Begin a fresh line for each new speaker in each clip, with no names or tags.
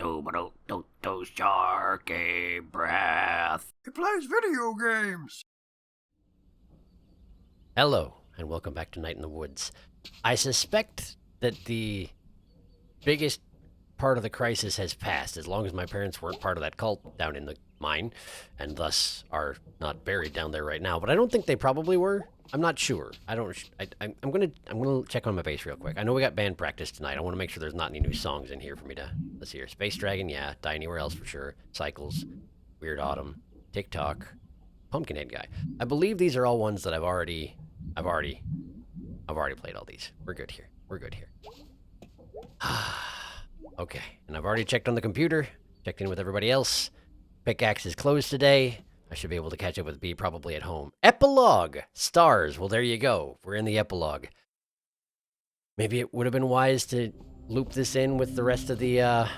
SharkyBreath.
He plays video games.
Hello, and welcome back to Night in the Woods. I suspect that the biggest part of the crisis has passed, as long as my parents weren't part of that cult down in the mine, and thus are not buried down there right now. But I don't think they probably were. I'm not sure. I'm gonna check on my bass real quick. I know we got band practice tonight. I want to make sure there's not any new songs in here for me to. Let's see here. Space Dragon, yeah. Die Anywhere Else for sure. Cycles, Weird Autumn, TikTok, Pumpkinhead Guy. I believe these are all ones that I've already played all these. We're good here. Okay, and I've already checked on the computer, checked in with everybody else. Pickaxe is closed today. I should be able to catch up with B probably at home. Epilogue! Stars. Well, there you go. We're in the epilogue. Maybe it would have been wise to loop this in with the rest of the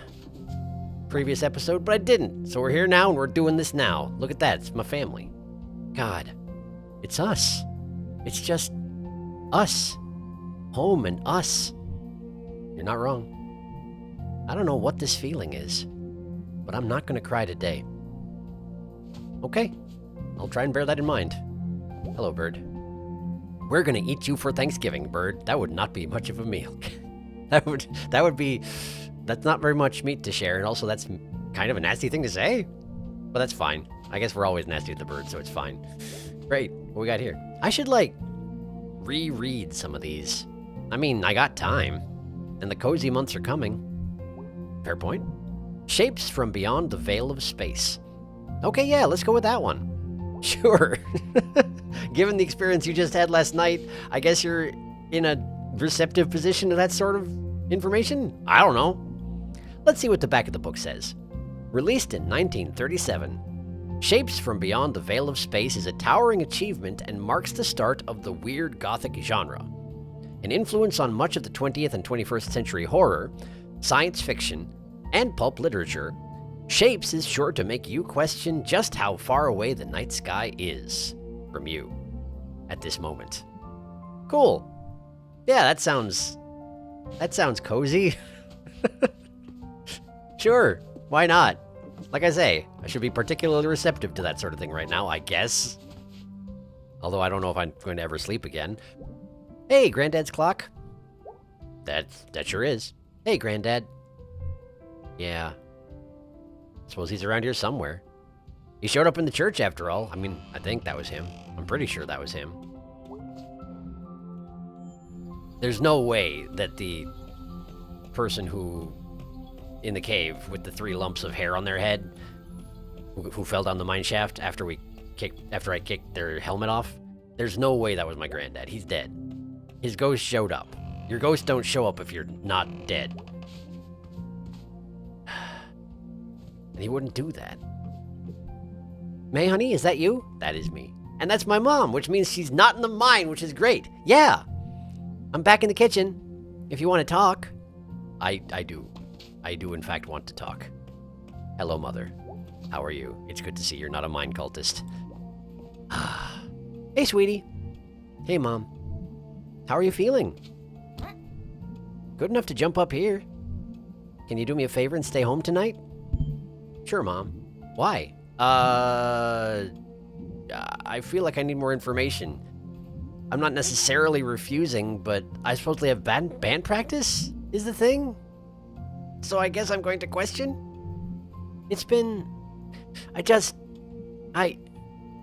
previous episode, but I didn't. So we're here now, and we're doing this now. Look at that. It's my family. God. It's us. It's just us. Home and us. You're not wrong. I don't know what this feeling is, but I'm not going to cry today. Okay, I'll try and bear that in mind. Hello, bird. We're going to eat you for Thanksgiving, bird. That would not be much of a meal. That's not very much meat to share, and also that's kind of a nasty thing to say, but that's fine. I guess we're always nasty to the bird, so it's fine. Great, what we got here? I should, reread some of these. I mean, I got time, and the cozy months are coming. Fair point. Shapes from Beyond the Veil of Space. Okay, yeah, let's go with that one. Sure. Given the experience you just had last night, I guess you're in a receptive position to that sort of information? I don't know. Let's see what the back of the book says. Released in 1937, Shapes from Beyond the Veil of Space is a towering achievement and marks the start of the weird gothic genre. An influence on much of the 20th and 21st century horror, science fiction, and pulp literature, Shapes is sure to make you question just how far away the night sky is from you at this moment. Cool. Yeah, that sounds cozy. Sure, why not? Like I say, I should be particularly receptive to that sort of thing right now, I guess. Although I don't know if I'm going to ever sleep again. Hey, Granddad's clock. That sure is. Hey, Granddad. Yeah. Suppose he's around here somewhere. He showed up in the church after all. I mean, I think that was him. I'm pretty sure that was him. There's no way that the person who, in the cave with the 3 lumps of hair on their head, who fell down the mine shaft after I kicked their helmet off, there's no way that was my granddad. He's dead. His ghost showed up. Your ghosts don't show up if you're not dead. And he wouldn't do that. May, honey, is that you? That is me. And that's my mom, which means she's not in the mine, which is great. Yeah. I'm back in the kitchen. If you want to talk. I do. I do, in fact, want to talk. Hello, Mother. How are you? It's good to see you're not a mine cultist. Hey, sweetie. Hey, Mom. How are you feeling? Good enough to jump up here. Can you do me a favor and stay home tonight? Sure, Mom. Why? I feel like I need more information. I'm not necessarily refusing, but I supposedly have band practice is the thing? So I guess I'm going to question?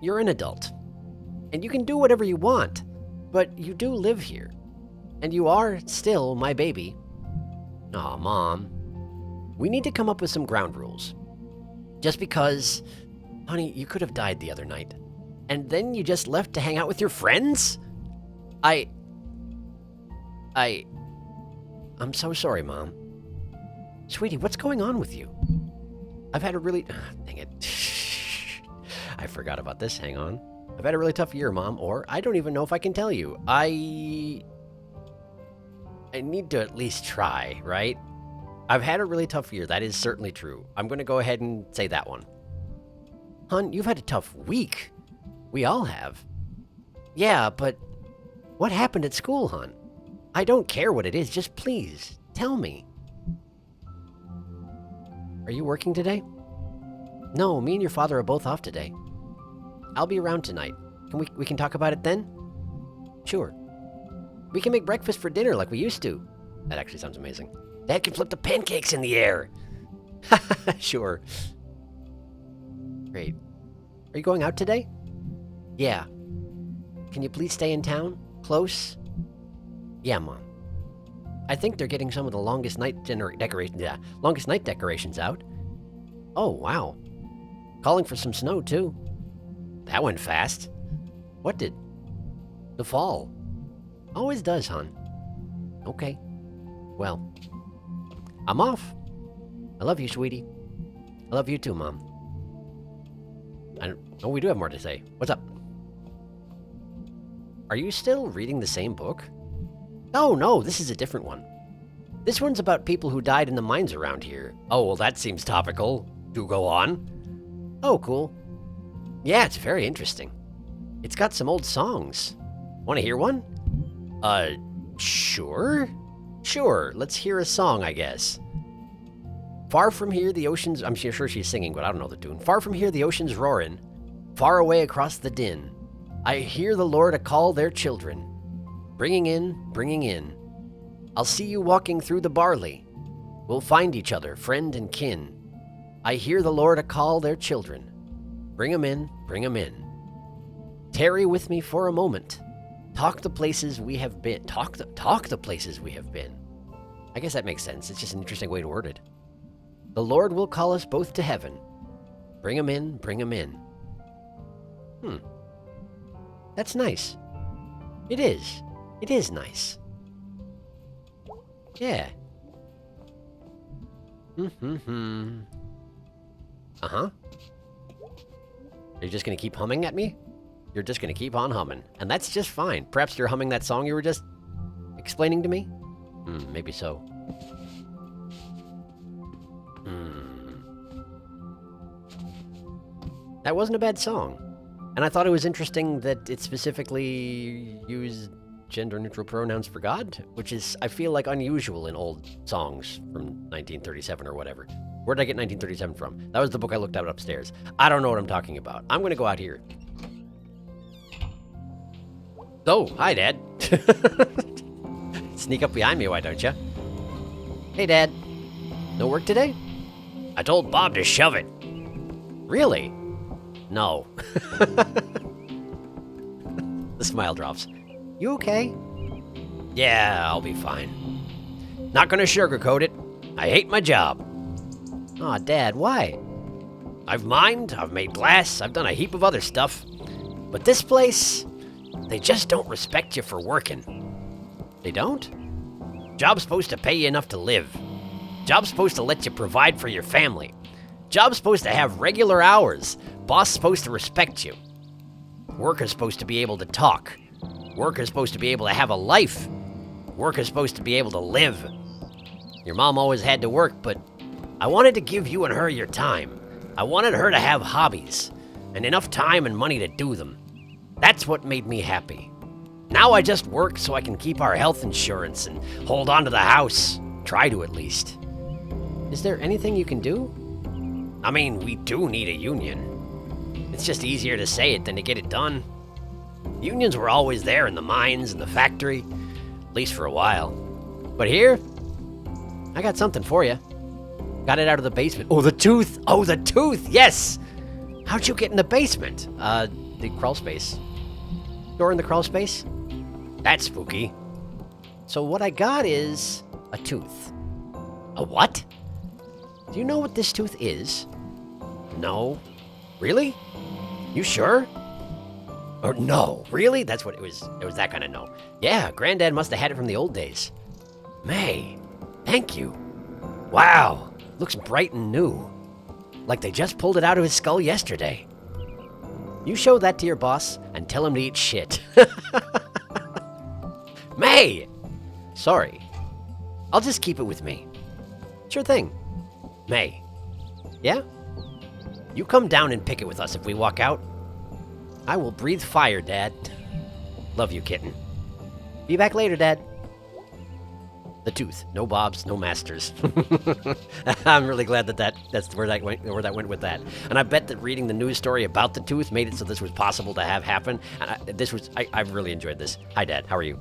You're an adult. And you can do whatever you want, but you do live here. And you are still my baby. Aw, Mom. We need to come up with some ground rules. Just because, honey, you could have died the other night. And then you just left to hang out with your friends? I'm so sorry, Mom. Sweetie, what's going on with you? I've had a really... dang it. I forgot about this. Hang on. I've had a really tough year, Mom, or I don't even know if I can tell you. I need to at least try, right? I've had a really tough year. That is certainly true. I'm going to go ahead and say that one. Hon, you've had a tough week. We all have. Yeah, but what happened at school, hon? I don't care what it is. Just please, tell me. Are you working today? No, me and your father are both off today. I'll be around tonight. We can talk about it then? Sure. We can make breakfast for dinner like we used to. That actually sounds amazing. Dad can flip the pancakes in the air. Sure. Great. Are you going out today? Yeah. Can you please stay in town? Close? Yeah, Mom. I think they're getting some of the longest night decorations out. Oh, wow. Calling for some snow, too. That went fast. What did? The fall. Always does, hon. Okay. Well, I'm off. I love you, sweetie. I love you too, Mom. Oh, we do have more to say. What's up? Are you still reading the same book? Oh, no, this is a different one. This one's about people who died in the mines around here. Oh, well, that seems topical. Do go on. Oh, cool. Yeah, it's very interesting. It's got some old songs. Want to hear one? Sure? Sure, let's hear a song, I guess. Far from here, the ocean's... I'm sure she's singing, but I don't know the tune. Far from here, the ocean's roaring. Far away across the din. I hear the Lord a-call their children. Bringing in, bringing in. I'll see you walking through the barley. We'll find each other, friend and kin. I hear the Lord a-call their children. Bring 'em in, bring 'em in. Tarry with me for a moment. Talk the places we have been. Talk the places we have been. I guess that makes sense. It's just an interesting way to word it. The Lord will call us both to heaven. Bring 'em in, bring 'em in. That's nice. It is. It is nice. Yeah. Uh-huh. Are you just gonna keep humming at me? You're just gonna keep on humming. And that's just fine. Perhaps you're humming that song you were just explaining to me? Maybe so. That wasn't a bad song. And I thought it was interesting that it specifically used gender-neutral pronouns for God, which is, I feel like, unusual in old songs from 1937 or whatever. Where did I get 1937 from? That was the book I looked at upstairs. I don't know what I'm talking about. I'm gonna go out here. Oh, hi, Dad. Sneak up behind me, why don't you? Hey, Dad. No work today? I told Bob to shove it. Really? No. The smile drops. You okay? Yeah, I'll be fine. Not gonna sugarcoat it. I hate my job. Aw, Dad, why? I've mined, I've made glass, I've done a heap of other stuff. But this place, they just don't respect you for working. They don't? Job's supposed to pay you enough to live. Job's supposed to let you provide for your family. Job's supposed to have regular hours. Boss supposed to respect you. Work is supposed to be able to talk. Work is supposed to be able to have a life. Work is supposed to be able to live. Your mom always had to work, but I wanted to give you and her your time. I wanted her to have hobbies, and enough time and money to do them. That's what made me happy. Now I just work so I can keep our health insurance and hold on to the house. Try to, at least. Is there anything you can do? I mean, we do need a union. It's just easier to say it than to get it done. Unions were always there in the mines and the factory, at least for a while. But here, I got something for you. Got it out of the basement. Oh, the tooth! Oh, the tooth! Yes! How'd you get in the basement? The crawl space. Door in the crawl space? That's spooky. So what I got is a tooth. A what? Do you know what this tooth is? No. Really? You sure? Or no, really? That's what it was. It was that kind of no. Yeah, Granddad must have had it from the old days. May, thank you. Wow, looks bright and new. Like they just pulled it out of his skull yesterday. You show that to your boss and tell him to eat shit. May! Sorry. I'll just keep it with me. Sure thing. May. Yeah? You come down and pick it with us if we walk out. I will breathe fire, Dad. Love you, kitten. Be back later, Dad. The tooth. No Bobs, no Masters. I'm really glad that's where that went with that. And I bet that reading the news story about the tooth made it so this was possible to have happen. And I really enjoyed this. Hi, Dad. How are you?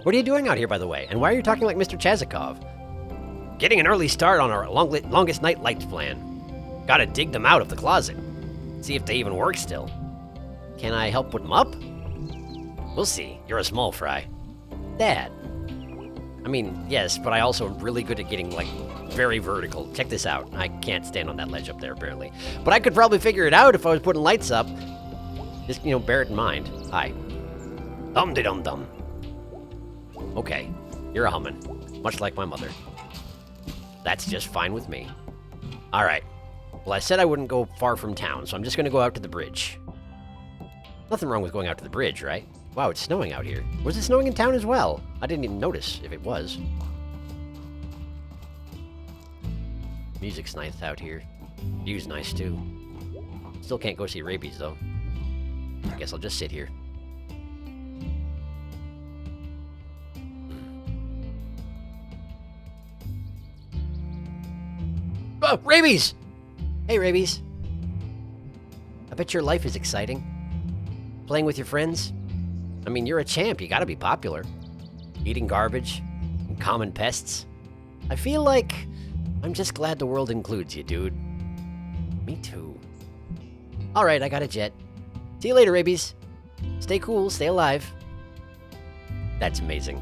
What are you doing out here, by the way? And why are you talking like Mr. Chazikov? Getting an early start on our longest night lights plan. Gotta dig them out of the closet. See if they even work still. Can I help put them up? We'll see. You're a small fry. Dad. I mean, yes, but I also am really good at getting, like, very vertical. Check this out. I can't stand on that ledge up there, apparently. But I could probably figure it out if I was putting lights up. Just, bear it in mind. Hi. Dum-de-dum-dum. Okay. You're a humming. Much like my mother. That's just fine with me. Alright. Well, I said I wouldn't go far from town, so I'm just gonna go out to the bridge. Nothing wrong with going out to the bridge, right? Wow, it's snowing out here. Was it snowing in town as well? I didn't even notice if it was. Music's nice out here. View's nice too. Still can't go see rabies though. I guess I'll just sit here. Oh, rabies! Hey, rabies. I bet your life is exciting. Playing with your friends? I mean, you're a champ. You gotta be popular. Eating garbage and common pests. I feel like I'm just glad the world includes you, dude. Me too. Alright, I got a jet. See you later, rabies. Stay cool, stay alive. That's amazing.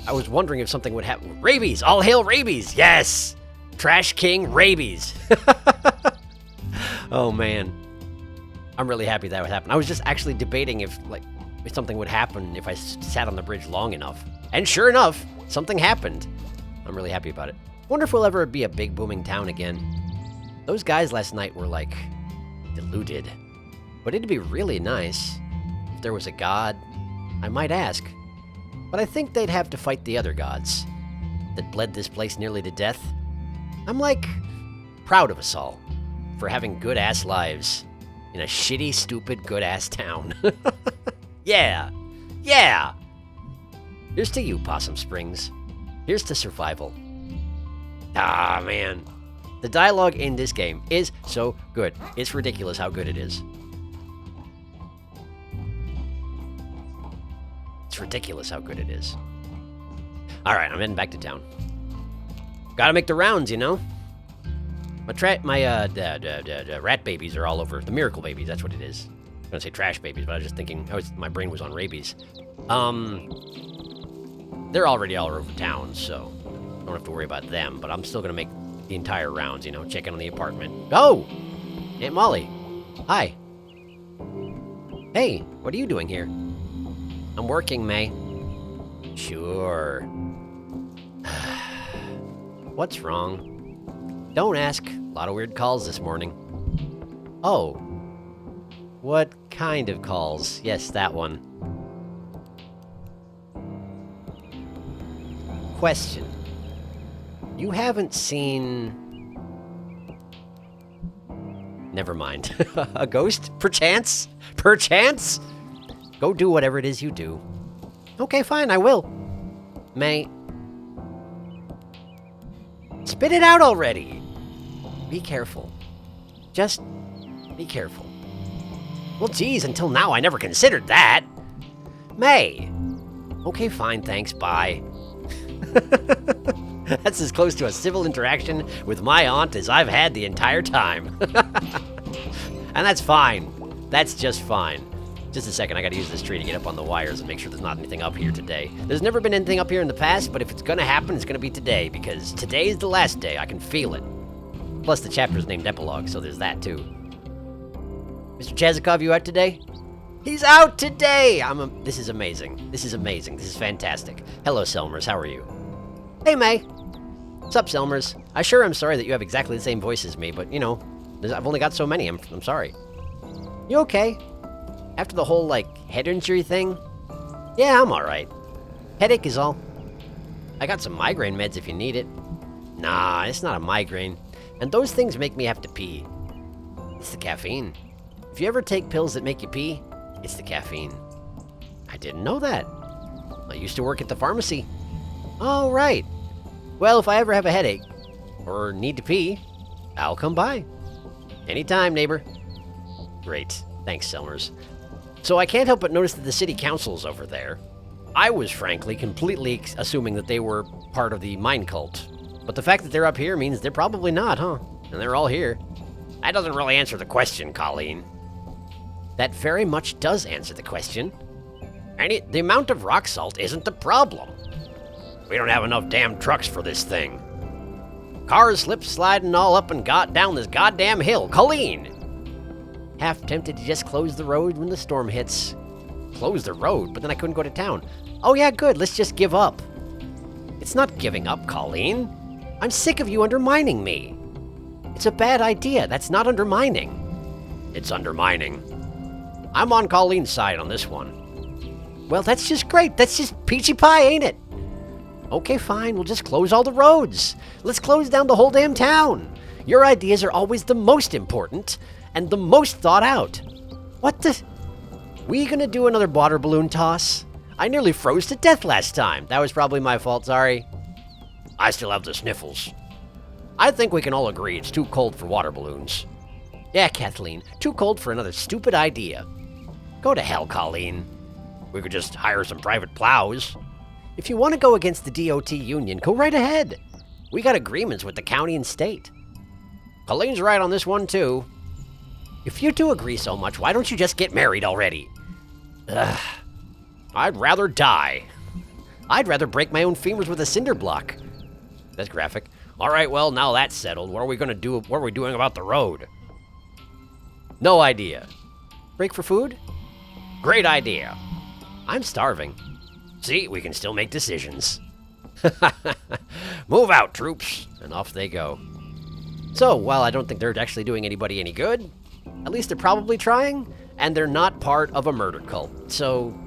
I was wondering if something would happen. Rabies! All hail rabies! Yes! Trash King rabies! Oh, man. I'm really happy that would happen. I was just actually debating if something would happen if I sat on the bridge long enough. And sure enough, something happened. I'm really happy about it. Wonder if we'll ever be a big booming town again. Those guys last night were, like, deluded. But it'd be really nice if there was a god. I might ask. But I think they'd have to fight the other gods that bled this place nearly to death. I'm, like, proud of us all for having good-ass lives in a shitty, stupid, good-ass town. Yeah! Yeah! Here's to you, Possum Springs. Here's to survival. Ah, man. The dialogue in this game is so good. It's ridiculous how good it is. It's ridiculous how good it is. Alright, I'm heading back to town. Gotta make the rounds, you know? My rat babies are all over. The miracle babies, that's what it is. I'm gonna say trash babies, but I was just thinking, my brain was on rabies. They're already all over town, so don't have to worry about them, but I'm still gonna make the entire rounds, checking on the apartment. Oh! Aunt Molly. Hi. Hey, what are you doing here? I'm working, May. Sure. What's wrong? Don't ask. A lot of weird calls this morning. Oh. What kind of calls? Yes, that one. Question. You haven't seen... Never mind. A ghost? Perchance? Perchance? Go do whatever it is you do. Okay, fine, I will. May... Spit it out already! Be careful. Just be careful. Well, geez, until now I never considered that. May. Okay, fine, thanks, bye. That's as close to a civil interaction with my aunt as I've had the entire time. And that's fine. That's just fine. Just a second, I gotta use this tree to get up on the wires and make sure there's not anything up here today. There's never been anything up here in the past, but if it's gonna happen, it's gonna be today, because today is the last day. I can feel it. Plus, the chapter's named Epilogue, so there's that, too. Mr. Chazikov, you out today? He's out today! This is amazing. This is amazing. This is fantastic. Hello, Selmers. How are you? Hey, May. What's up, Selmers? I sure am sorry that you have exactly the same voice as me, but, I've only got so many. I'm sorry. You okay? After the whole, head injury thing? Yeah, I'm alright. Headache is all. I got some migraine meds if you need it. Nah, it's not a migraine. And those things make me have to pee. It's the caffeine. If you ever take pills that make you pee, it's the caffeine. I didn't know that. I used to work at the pharmacy. Oh, right. Well, if I ever have a headache, or need to pee, I'll come by. Anytime, neighbor. Great. Thanks, Selmers. So I can't help but notice that the city council's over there. I was, frankly, completely assuming that they were part of the mine cult. But the fact that they're up here means they're probably not, huh? And they're all here. That doesn't really answer the question, Colleen. That very much does answer the question. The amount of rock salt isn't the problem. We don't have enough damn trucks for this thing. Cars slip sliding all up and got down this goddamn hill. Colleen! Half tempted to just close the road when the storm hits. Close the road, but then I couldn't go to town. Oh yeah, good, let's just give up. It's not giving up, Colleen. I'm sick of you undermining me. It's a bad idea, that's not undermining. It's undermining. I'm on Colleen's side on this one. Well, that's just great, that's just peachy pie, ain't it? Okay, fine, we'll just close all the roads. Let's close down the whole damn town. Your ideas are always the most important and the most thought out. What the... We gonna do another water balloon toss? I nearly froze to death last time. That was probably my fault, sorry. I still have the sniffles. I think we can all agree it's too cold for water balloons. Yeah, Kathleen, too cold for another stupid idea. Go to hell, Colleen. We could just hire some private plows. If you want to go against the DOT union, go right ahead. We got agreements with the county and state. Colleen's right on this one, too. If you do agree so much, why don't you just get married already? Ugh. I'd rather die. I'd rather break my own femurs with a cinder block. That's graphic. All right, well, now that's settled. What are we going to do? What are we doing about the road? No idea. Break for food? Great idea. I'm starving. See, we can still make decisions. Move out, troops. And off they go. So, while I don't think they're actually doing anybody any good, at least they're probably trying, and they're not part of a murder cult. So,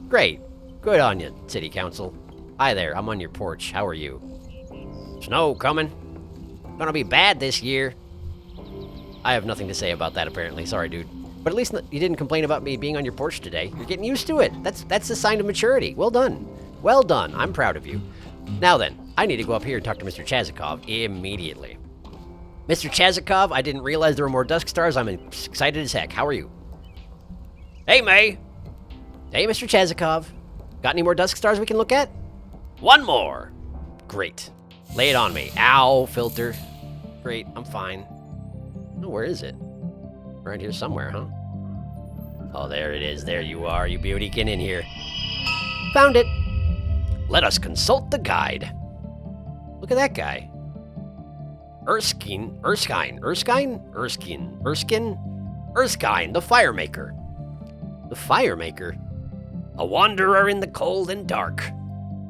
great. Good on you, City Council. Hi there, I'm on your porch. How are you? Snow coming. Gonna be bad this year. I have nothing to say about that, apparently. Sorry, dude. But at least you didn't complain about me being on your porch today. You're getting used to it. That's a sign of maturity. Well done. Well done. I'm proud of you. Now then, I need to go up here and talk to Mr. Chazikov immediately. Mr. Chazikov, I didn't realize there were more Dusk Stars. I'm excited as heck. How are you? Hey, May. Hey, Mr. Chazikov. Got any more Dusk Stars we can look at? One more. Great. Lay it on me. Ow, filter. Great, I'm fine. Oh, where is it? Around here somewhere, huh? Oh, there it is. There you are, you beauty. Get in here. Found it. Let us consult the guide. Look at that guy. Erskine, the Firemaker. The Firemaker? A wanderer in the cold and dark,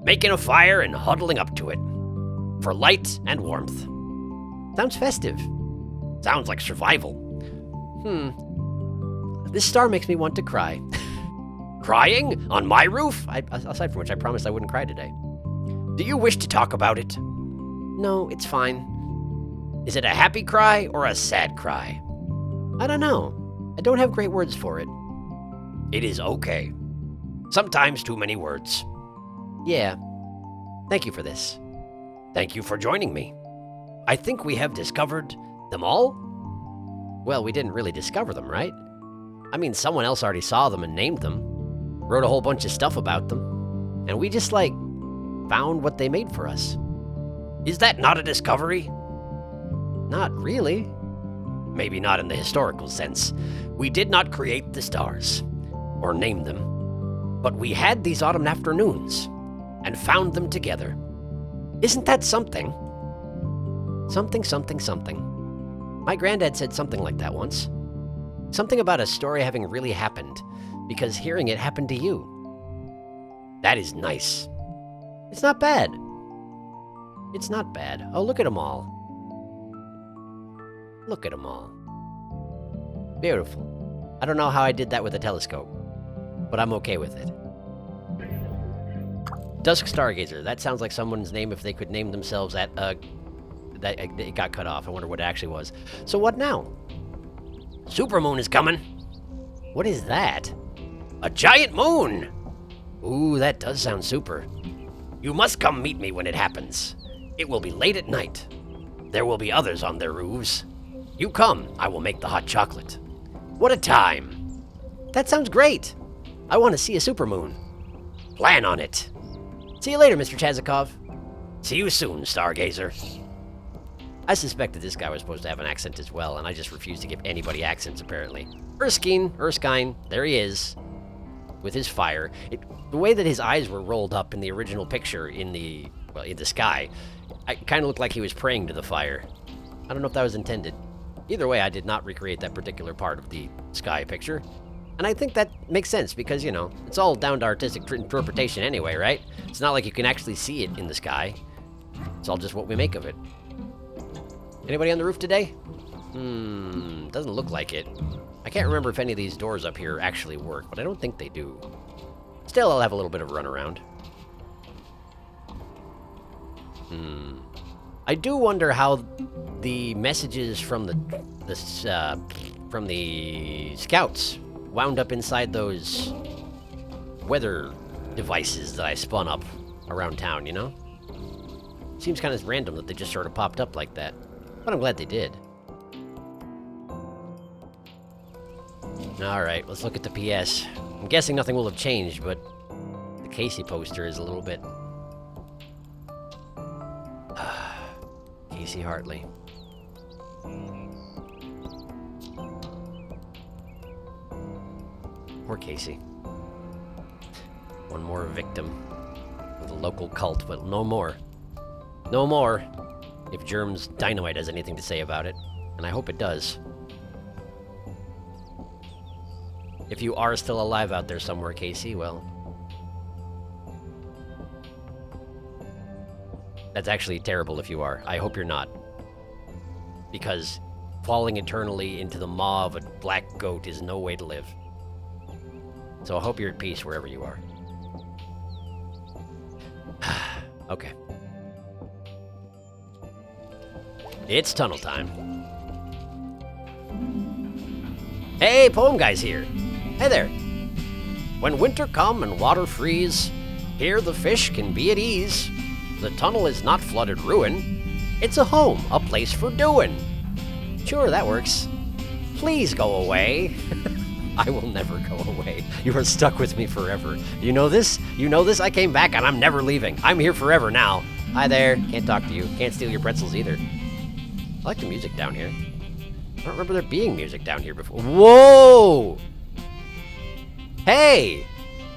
making a fire and huddling up to it, for light and warmth. Sounds festive. Sounds like survival. This star makes me want to cry. Crying? On my roof? Aside from which, I promised I wouldn't cry today. Do you wish to talk about it? No, it's fine. Is it a happy cry or a sad cry? I don't know. I don't have great words for it. It is okay. Sometimes too many words. Yeah. Thank you for this. Thank you for joining me. I think we have discovered them all? Well, we didn't really discover them, right? I mean, someone else already saw them and named them, wrote a whole bunch of stuff about them, and we just, found what they made for us. Is that not a discovery? Not really. Maybe not in the historical sense. We did not create the stars, or name them, but we had these autumn afternoons, and found them together. Isn't that something? Something, something, something. My granddad said something like that once. Something about a story having really happened, because hearing it happened to you. That is nice. It's not bad. It's not bad. Oh, look at them all. Look at them all. Beautiful. I don't know how I did that with a telescope, but I'm okay with it. Dusk Stargazer. That sounds like someone's name if they could name themselves at, it got cut off. I wonder what it actually was. So what now? Supermoon is coming. What is that? A giant moon! Ooh, that does sound super. You must come meet me when it happens. It will be late at night. There will be others on their roofs. You come, I will make the hot chocolate. What a time! That sounds great! I want to see a supermoon. Plan on it. See you later, Mr. Chazikov. See you soon, Stargazer. I suspected this guy was supposed to have an accent as well, and I just refused to give anybody accents, apparently. Erskine, there he is. With his fire. The way that his eyes were rolled up in the original picture in the sky, it kind of looked like he was praying to the fire. I don't know if that was intended. Either way, I did not recreate that particular part of the sky picture. And I think that makes sense because, it's all down to artistic interpretation anyway, right? It's not like you can actually see it in the sky. It's all just what we make of it. Anybody on the roof today? Doesn't look like it. I can't remember if any of these doors up here actually work, but I don't think they do. Still, I'll have a little bit of a run around. I do wonder how the messages from the scouts wound up inside those weather devices that I spun up around town, Seems kind of random that they just sort of popped up like that. But I'm glad they did. Alright, let's look at the PS. I'm guessing nothing will have changed, but the Casey poster is a little bit... Casey Hartley. Poor Casey. One more victim of the local cult, but no more. No more. If Germ's Dynamite has anything to say about it, and I hope it does. If you are still alive out there somewhere, Casey, well... That's actually terrible if you are. I hope you're not. Because falling eternally into the maw of a black goat is no way to live. So I hope you're at peace wherever you are. Okay. It's tunnel time. Hey, Poem Guy's here. Hey there. When winter come and water freeze, here the fish can be at ease. The tunnel is not flooded ruin. It's a home, a place for doing. Sure, that works. Please go away. I will never go away. You are stuck with me forever. You know this? You know this? I came back and I'm never leaving. I'm here forever now. Hi there. Can't talk to you. Can't steal your pretzels either. I like the music down here. I don't remember there being music down here before. Whoa! Hey!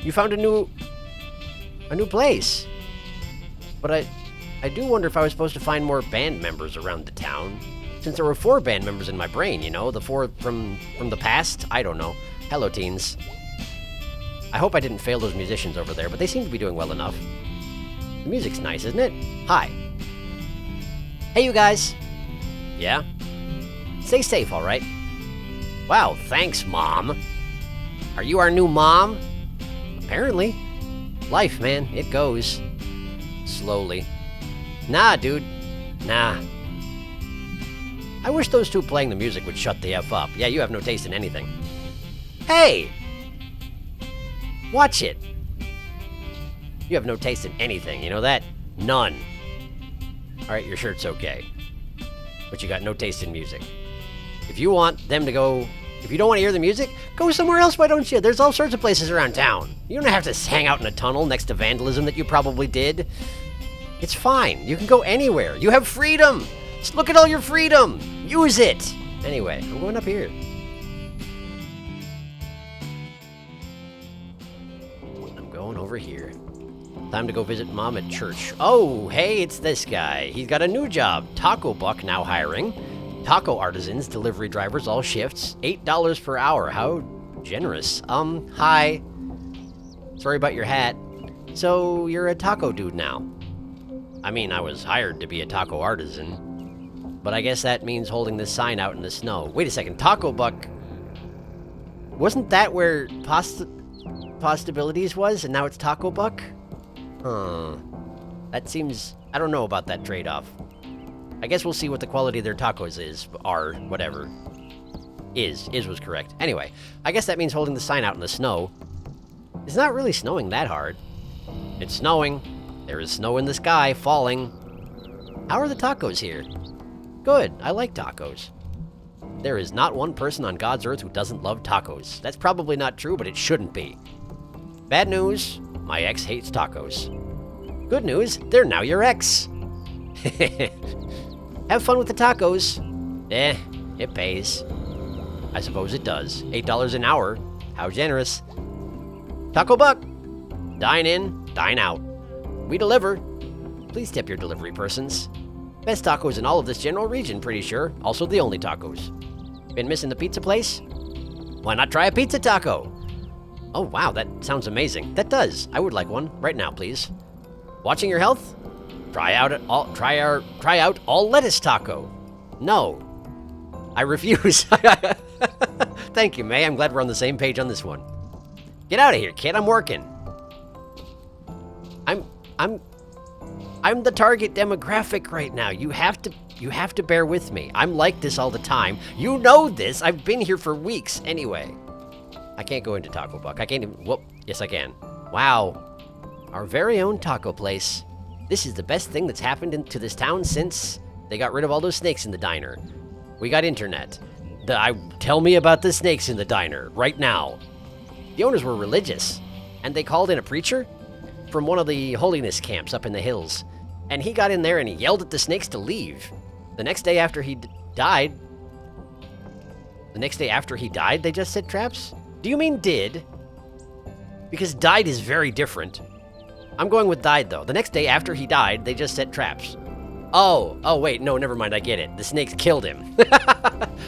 You found a new place. But I do wonder if I was supposed to find more band members around the town. Since there were 4 band members in my brain, the 4 from the past? I don't know. Hello, teens. I hope I didn't fail those musicians over there, but they seem to be doing well enough. The music's nice, isn't it? Hi. Hey, you guys. Yeah? Stay safe, all right? Wow, thanks, Mom. Are you our new mom? Apparently. Life, man, it goes. Slowly. Nah, dude. Nah. I wish those 2 playing the music would shut the F up. Yeah, you have no taste in anything. Hey! Watch it. You have no taste in anything, you know that? None. Alright, your shirt's okay. But you got no taste in music. If you want them to go... If you don't want to hear the music, go somewhere else, why don't you? There's all sorts of places around town. You don't have to hang out in a tunnel next to vandalism that you probably did. It's fine. You can go anywhere. You have freedom. Just look at all your freedom. Use it. Anyway, I'm going up here. I'm going over here. Time to go visit Mom at church. Oh, hey, it's this guy. He's got a new job. Taco Buck now hiring. Taco artisans, delivery drivers, all shifts. $8 per hour. How generous. Hi. Sorry about your hat. So, you're a taco dude now. I mean, I was hired to be a taco artisan. But I guess that means holding this sign out in the snow. Wait a second, Taco Buck... Wasn't that where Postabilities was, and now it's Taco Buck? Huh. That seems... I don't know about that trade-off. I guess we'll see what the quality of their tacos are, whatever. Is was correct. Anyway, I guess that means holding the sign out in the snow. It's not really snowing that hard. It's snowing. There is snow in the sky, falling. How are the tacos here? Good, I like tacos. There is not one person on God's earth who doesn't love tacos. That's probably not true, but it shouldn't be. Bad news, my ex hates tacos. Good news, they're now your ex. Have fun with the tacos. It pays. I suppose it does. $8 an hour. How generous. Taco Buck. Dine in, dine out. We deliver. Please tip your delivery persons. Best tacos in all of this general region, pretty sure. Also the only tacos. Been missing the pizza place? Why not try a pizza taco? Oh wow, that sounds amazing. That does. I would like one right now, please. Watching your health? Try out all lettuce taco. No. I refuse. Thank you, May. I'm glad we're on the same page on this one. Get out of here, kid. I'm working. I'm the target demographic right now. You have to bear with me. I'm like this all the time. You know this. I've been here for weeks anyway. I can't go into Taco Buck. I can't even, whoop. Yes, I can. Wow. Our very own taco place. This is the best thing that's happened to this town since they got rid of all those snakes in the diner. We got internet. Tell me about the snakes in the diner right now. The owners were religious, and they called in a preacher from one of the holiness camps up in the hills. And he got in there and he yelled at the snakes to leave. The next day after he died, they just set traps? Do you mean did? Because died is very different. I'm going with died, though. The next day after he died, they just set traps. Oh, wait, no, never mind, I get it. The snakes killed him.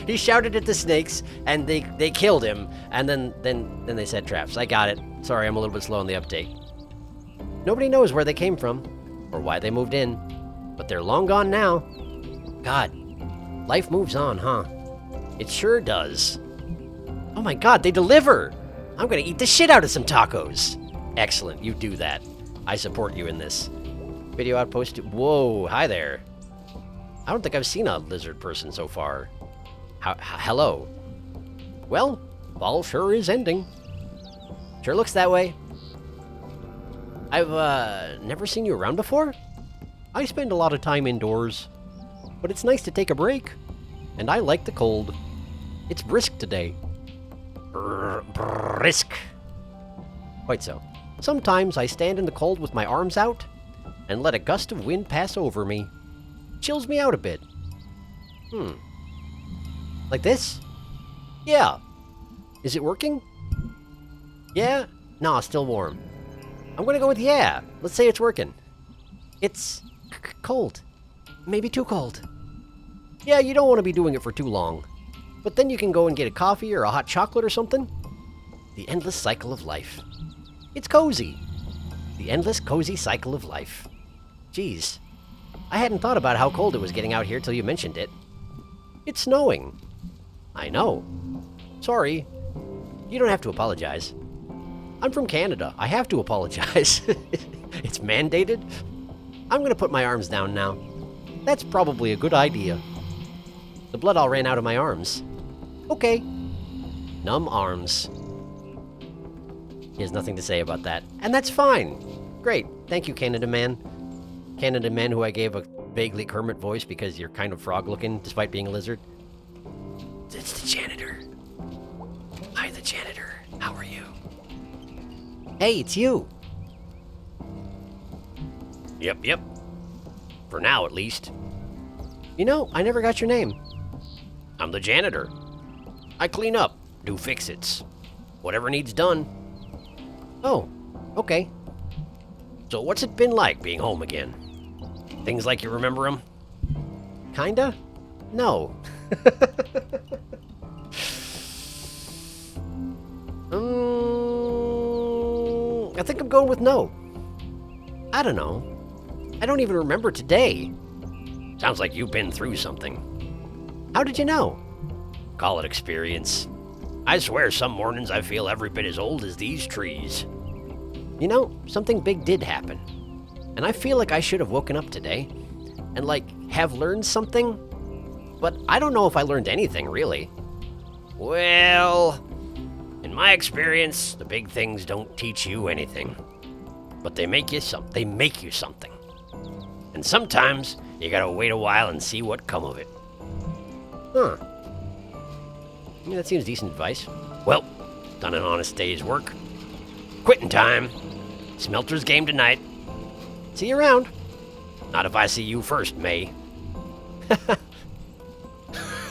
He shouted at the snakes, and they killed him, and then they set traps. I got it. Sorry, I'm a little bit slow on the update. Nobody knows where they came from, or why they moved in, but they're long gone now. God, life moves on, huh? It sure does. Oh my God, they deliver! I'm gonna eat the shit out of some tacos. Excellent, you do that. I support you in this. Video outpost. Whoa, hi there. I don't think I've seen a lizard person so far. Hello. Well, fall sure is ending. Sure looks that way. I've never seen you around before. I spend a lot of time indoors, but it's nice to take a break. And I like the cold. It's brisk today. Brisk. Quite so. Sometimes I stand in the cold with my arms out and let a gust of wind pass over me. Chills me out a bit. Like this? Yeah. Is it working? Yeah? Nah, still warm. I'm gonna go with yeah. Let's say it's working. It's cold. Maybe too cold. Yeah, you don't want to be doing it for too long. But then you can go and get a coffee or a hot chocolate or something. The endless cycle of life. It's cozy. The endless cozy cycle of life. Geez. I hadn't thought about how cold it was getting out here till you mentioned it. It's snowing. I know. Sorry. You don't have to apologize. I'm from Canada. I have to apologize. It's mandated. I'm gonna put my arms down now. That's probably a good idea. The blood all ran out of my arms. Okay. Numb arms. He has nothing to say about that. And that's fine. Great. Thank you, Canada Man. Canada Man, who I gave a vaguely Kermit voice because you're kind of frog-looking, despite being a lizard. It's the janitor. Hi, the janitor. How are you? Hey, it's you. Yep. For now, at least. You know, I never got your name. I'm the janitor. I clean up, do fix-its. Whatever needs done. Oh, okay. So what's it been like being home again? Things like you remember them? Kinda? No. I think I'm going with no. I don't know. I don't even remember today. Sounds like you've been through something. How did you know? Call it experience. I swear some mornings I feel every bit as old as these trees. You know, something big did happen. And I feel like I should have woken up today and, have learned something. But I don't know if I learned anything, really. Well, in my experience, the big things don't teach you anything. but they make you something. And sometimes you gotta wait a while and see what come of it. Huh. I mean, that seems decent advice. Well, done an honest day's work. Quitting time. Smelter's game tonight. See you around. Not if I see you first, May.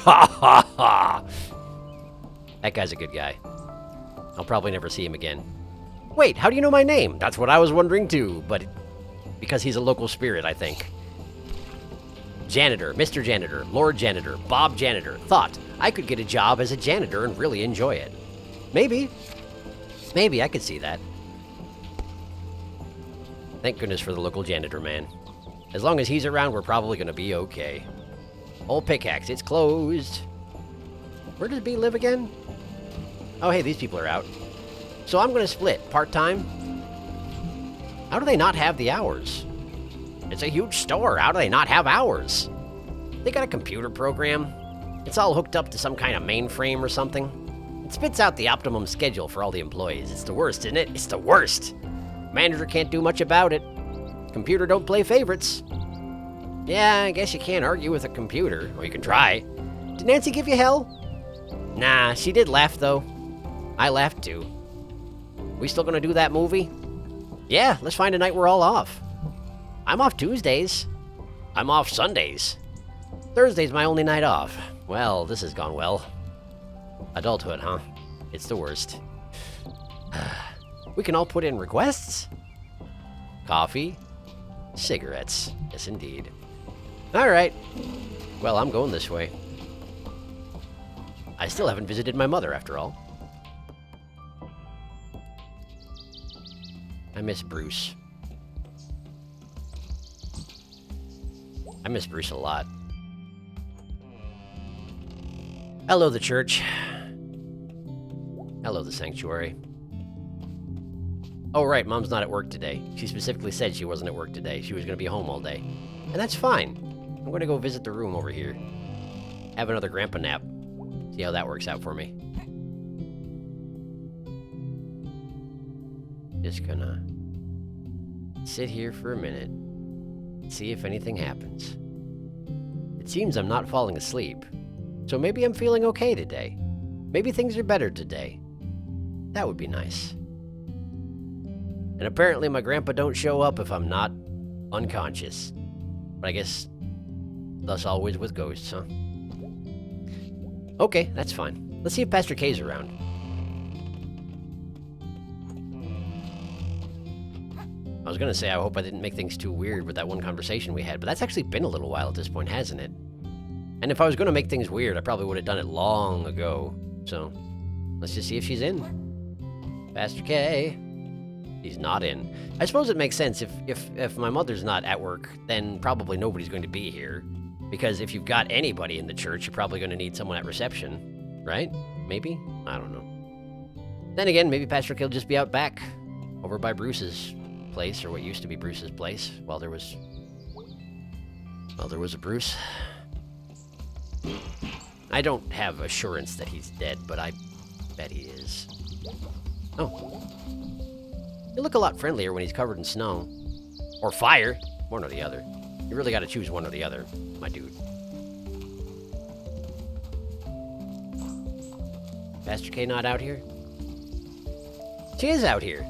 Ha ha ha! That guy's a good guy. I'll probably never see him again. Wait, how do you know my name? That's what I was wondering too, but because he's a local spirit, I think. Janitor, Mr. Janitor, Lord Janitor, Bob Janitor. Thought I could get a job as a janitor and really enjoy it. Maybe. Maybe I could see that. Thank goodness for the local janitor man. As long as he's around, we're probably gonna be okay. Old pickaxe, it's closed. Where does B live again? Oh, hey, these people are out. So I'm gonna split, part-time. How do they not have the hours? It's a huge store, how do they not have hours? They got a computer program. It's all hooked up to some kind of mainframe or something. It spits out the optimum schedule for all the employees. It's the worst, isn't it? It's the worst. Manager can't do much about it. Computer don't play favorites. Yeah, I guess you can't argue with a computer, or you can try. Did Nancy give you hell? Nah, she did laugh though. I laughed too. We still gonna do that movie? Yeah, let's find a night we're all off. I'm off Tuesdays. I'm off Sundays. Thursday's my only night off. Well, this has gone well. Adulthood, huh? It's the worst. We can all put in requests. Coffee. Cigarettes. Yes, indeed. All right. Well, I'm going this way. I still haven't visited my mother, after all. I miss Bruce. I miss Bruce a lot. Hello, the church. Hello, the sanctuary. Oh, right, Mom's not at work today. She specifically said she wasn't at work today. She was going to be home all day. And that's fine. I'm going to go visit the room over here. Have another grandpa nap. See how that works out for me. Just gonna sit here for a minute. See if anything happens. It seems I'm not falling asleep. So maybe I'm feeling okay today. Maybe things are better today. That would be nice. And apparently my grandpa don't show up if I'm not unconscious. But I guess thus always with ghosts, huh? Okay, that's fine. Let's see if Pastor K's around. I was gonna say I hope I didn't make things too weird with that one conversation we had, but that's actually been a little while at this point, hasn't it? And if I was gonna make things weird, I probably would have done it long ago. So, let's just see if she's in. Pastor K. She's not in. I suppose it makes sense if my mother's not at work, then probably nobody's going to be here. Because if you've got anybody in the church, you're probably going to need someone at reception. Right? Maybe? I don't know. Then again, maybe Pastor K will just be out back. Over by Bruce's place, or what used to be Bruce's place, while there was a Bruce. I don't have assurance that he's dead, but I bet he is. Oh. You look a lot friendlier when he's covered in snow. Or fire. One or the other. You really gotta choose one or the other, my dude. Pastor K not out here? She is out here.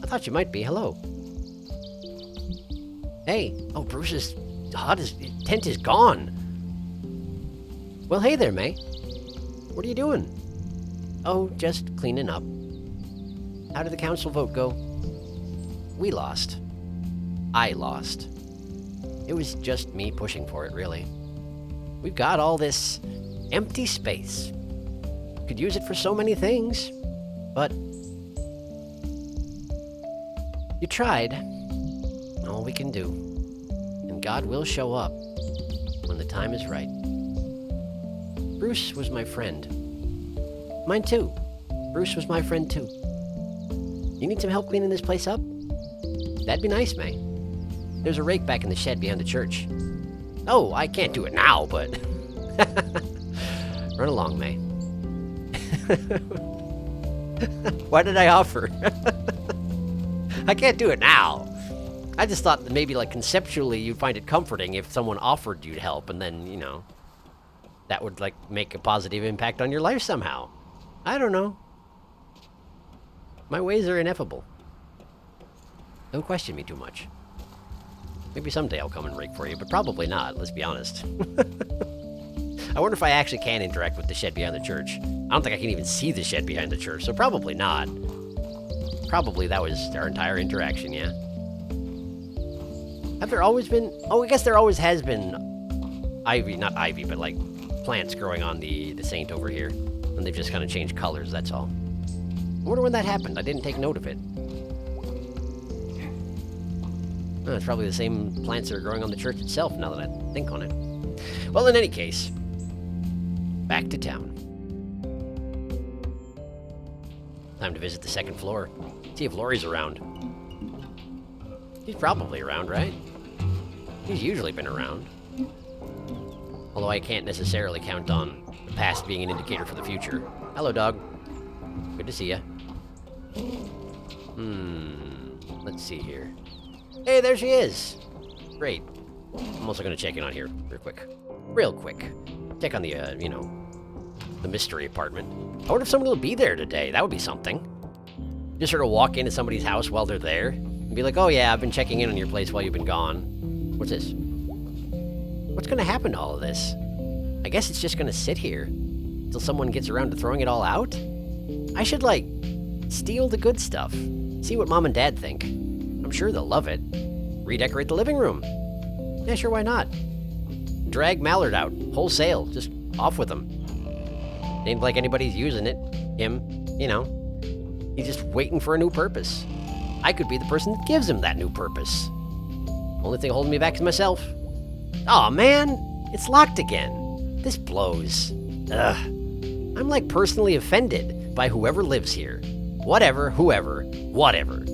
I thought you might be. Hello. Hey. Oh, Bruce's tent is gone. Well, hey there, May. What are you doing? Oh, just cleaning up. How did the council vote go? We lost. I lost. It was just me pushing for it, really. We've got all this empty space. Could use it for so many things, but you tried. All we can do. And God will show up when the time is right. Bruce was my friend. Mine too. Bruce was my friend too. You need some help cleaning this place up? That'd be nice, May. There's a rake back in the shed behind the church. Oh, I can't do it now, but... Run along, May. Why did I offer? I can't do it now. I just thought that maybe, like, conceptually you'd find it comforting if someone offered you help, and then, you know, that would, like, make a positive impact on your life somehow. I don't know. My ways are ineffable. Don't question me too much. Maybe someday I'll come and rake for you, but probably not, let's be honest. I wonder if I actually can interact with the shed behind the church. I don't think I can even see the shed behind the church, so probably not. Probably that was our entire interaction, yeah. Have there always been... Oh, I guess there always has been ivy, not ivy, but like plants growing on the saint over here. And they've just kind of changed colors, that's all. I wonder when that happened. I didn't take note of it. Oh, it's probably the same plants that are growing on the church itself, now that I think on it. Well, in any case, back to town. Time to visit the second floor. See if Lori's around. She's probably around, right? She's usually been around. Although I can't necessarily count on the past being an indicator for the future. Hello, dog. Good to see ya. Let's see here. Hey, there she is! Great. I'm also gonna check in on here real quick. Check on the, you know, the mystery apartment. I wonder if someone will be there today. That would be something. Just sort of walk into somebody's house while they're there and be like, oh yeah, I've been checking in on your place while you've been gone. What's this? What's gonna happen to all of this? I guess it's just gonna sit here until someone gets around to throwing it all out? I should, like, steal the good stuff. See what Mom and Dad think. I'm sure they'll love it. Redecorate the living room. Yeah, sure, why not? Drag Mallard out, wholesale, just off with him. Ain't like anybody's using it. Him, you know. He's just waiting for a new purpose. I could be the person that gives him that new purpose. Only thing holding me back is myself. Aw, man, it's locked again. This blows. Ugh. I'm like personally offended by whoever lives here. Whatever, whoever, whatever.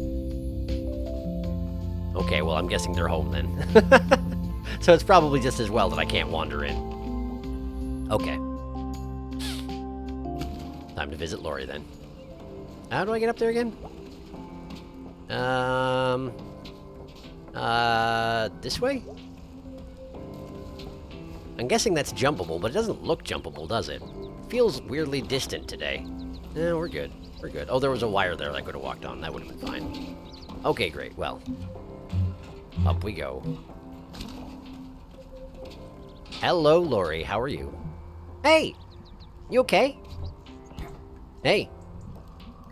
Okay, well, I'm guessing they're home then. So it's probably just as well that I can't wander in. Okay. Time to visit Lori then. How do I get up there again? This way? I'm guessing that's jumpable, but it doesn't look jumpable, does it? It feels weirdly distant today. Eh, we're good. We're good. Oh, there was a wire there that I could have walked on. That would have been fine. Okay, great. Well, up we go. Hello, Lori. How are you? Hey! You okay? Hey.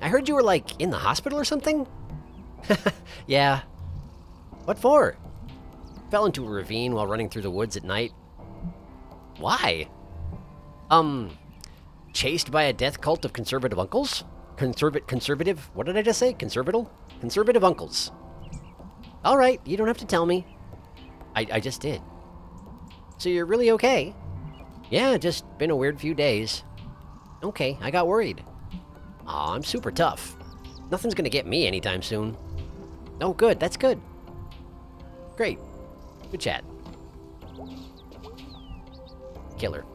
I heard you were, like, in the hospital or something? Yeah. What for? Fell into a ravine while running through the woods at night. Why? Chased by a death cult of conservative uncles? Conservative? What did I just say? Conservative uncles. Alright, you don't have to tell me. I just did. So you're really okay? Yeah, just been a weird few days. Okay, I got worried. Aw, I'm super tough. Nothing's gonna get me anytime soon. Oh, good, that's good. Great. Good chat. Killer.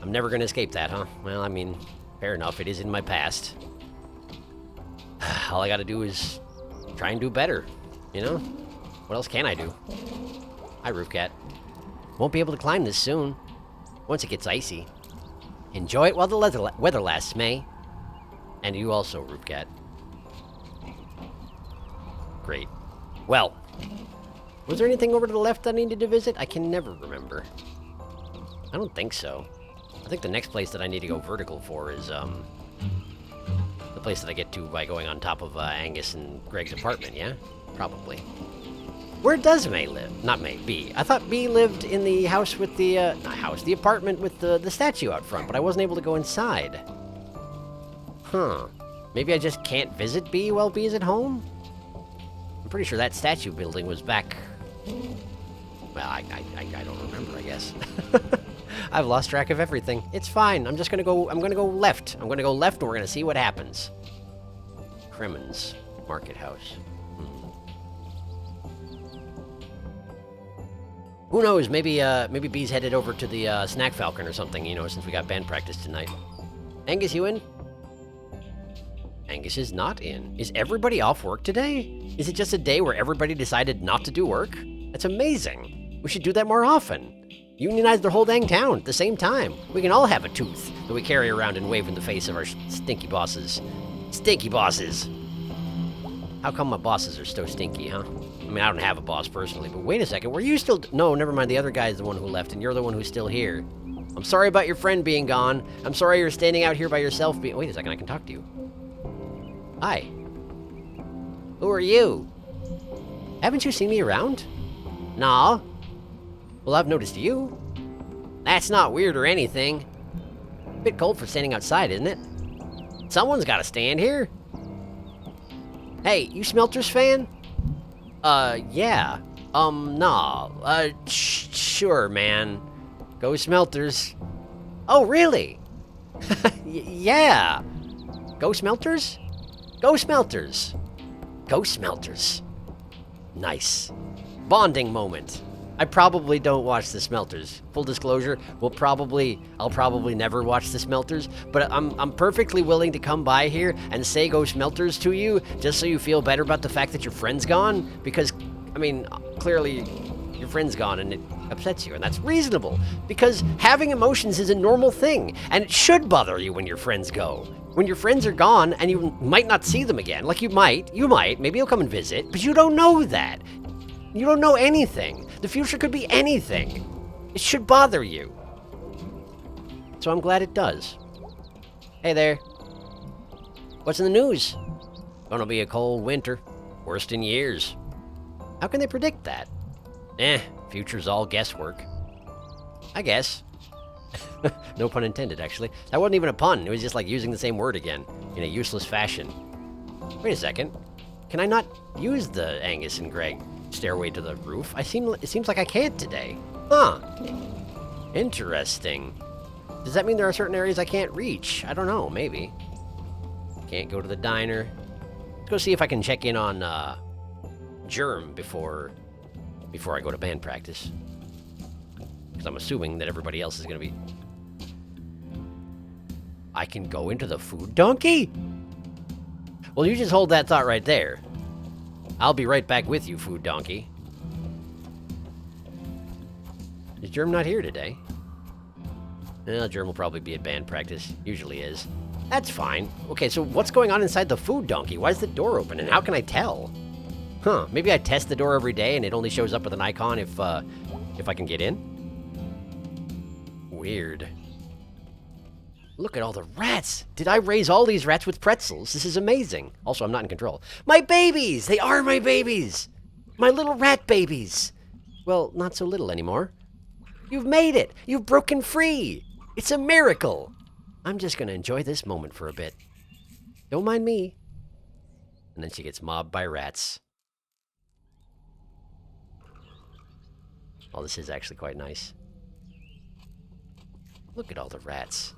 I'm never gonna escape that, huh? Well, I mean, fair enough, it is in my past. All I gotta do is try and do better, you know? What else can I do? Hi, Roofcat. Won't be able to climb this soon. Once it gets icy. Enjoy it while the weather lasts, May. And you also, Roofcat. Great. Well, was there anything over to the left I needed to visit? I can never remember. I don't think so. I think the next place that I need to go vertical for is, the place that I get to by going on top of, Angus and Greg's apartment, yeah? Probably. Where does May live? Not May, B. I thought B lived in the house with the, the apartment with the statue out front, but I wasn't able to go inside. Huh. Maybe I just can't visit B while B is at home? I'm pretty sure that statue building was back... Well, I don't remember, I guess. I've lost track of everything. It's fine. I'm gonna go left. I'm gonna go left and we're gonna see what happens. Crimmins Market House. Who knows? Maybe B's headed over to the Snack Falcon or something, you know, since we got band practice tonight. Angus, you in? Angus is not in. Is everybody off work today? Is it just a day where everybody decided not to do work? That's amazing. We should do that more often. Unionize the whole dang town at the same time. We can all have a tooth that we carry around and wave in the face of our stinky bosses. Stinky bosses. How come my bosses are so stinky, huh? I mean, I don't have a boss personally, but wait a second. Were you still... No, never mind. The other guy is the one who left, and you're the one who's still here. I'm sorry about your friend being gone. I'm sorry you're standing out here by yourself. Wait a second. I can talk to you. Hi. Who are you? Haven't you seen me around? No. Well, I've noticed you. That's not weird or anything. A bit cold for standing outside, isn't it? Someone's got to stand here. Hey, you Smelters fan? Yeah. Nah. Sure, man. Go Smelters. Oh, really? Yeah. Go Smelters? Go Smelters. Go Smelters. Nice. Bonding moment. I probably don't watch the Smelters. Full disclosure, I'll probably never watch the Smelters, but I'm perfectly willing to come by here and say go Smelters to you, just so you feel better about the fact that your friend's gone, because, I mean, clearly your friend's gone and it upsets you, and that's reasonable, because having emotions is a normal thing, and it should bother you when your friends go. When your friends are gone and you might not see them again, like you might, maybe you'll come and visit, but you don't know that. You don't know anything. The future could be anything. It should bother you. So I'm glad it does. Hey there. What's in the news? Gonna be a cold winter. Worst in years. How can they predict that? Future's all guesswork. I guess. No pun intended, actually. That wasn't even a pun. It was just like using the same word again in a useless fashion. Wait a second. Can I not use the Angus and Greg stairway to the roof? It seems like I can't today. Huh. Interesting. Does that mean there are certain areas I can't reach? I don't know, maybe. Can't go to the diner. Let's go see if I can check in on Germ before I go to band practice. Because I'm assuming that everybody else is going to be... I can go into the food donkey? Well, you just hold that thought right there. I'll be right back with you, food donkey. Is Germ not here today? Well, Germ will probably be at band practice. Usually is. That's fine. Okay, so what's going on inside the food donkey? Why is the door open, and how can I tell? Huh, maybe I test the door every day and it only shows up with an icon if I can get in? Weird. Look at all the rats! Did I raise all these rats with pretzels? This is amazing. Also, I'm not in control. My babies! They are my babies! My little rat babies! Well, not so little anymore. You've made it! You've broken free! It's a miracle! I'm just gonna enjoy this moment for a bit. Don't mind me. And then she gets mobbed by rats. Oh, this is actually quite nice. Look at all the rats.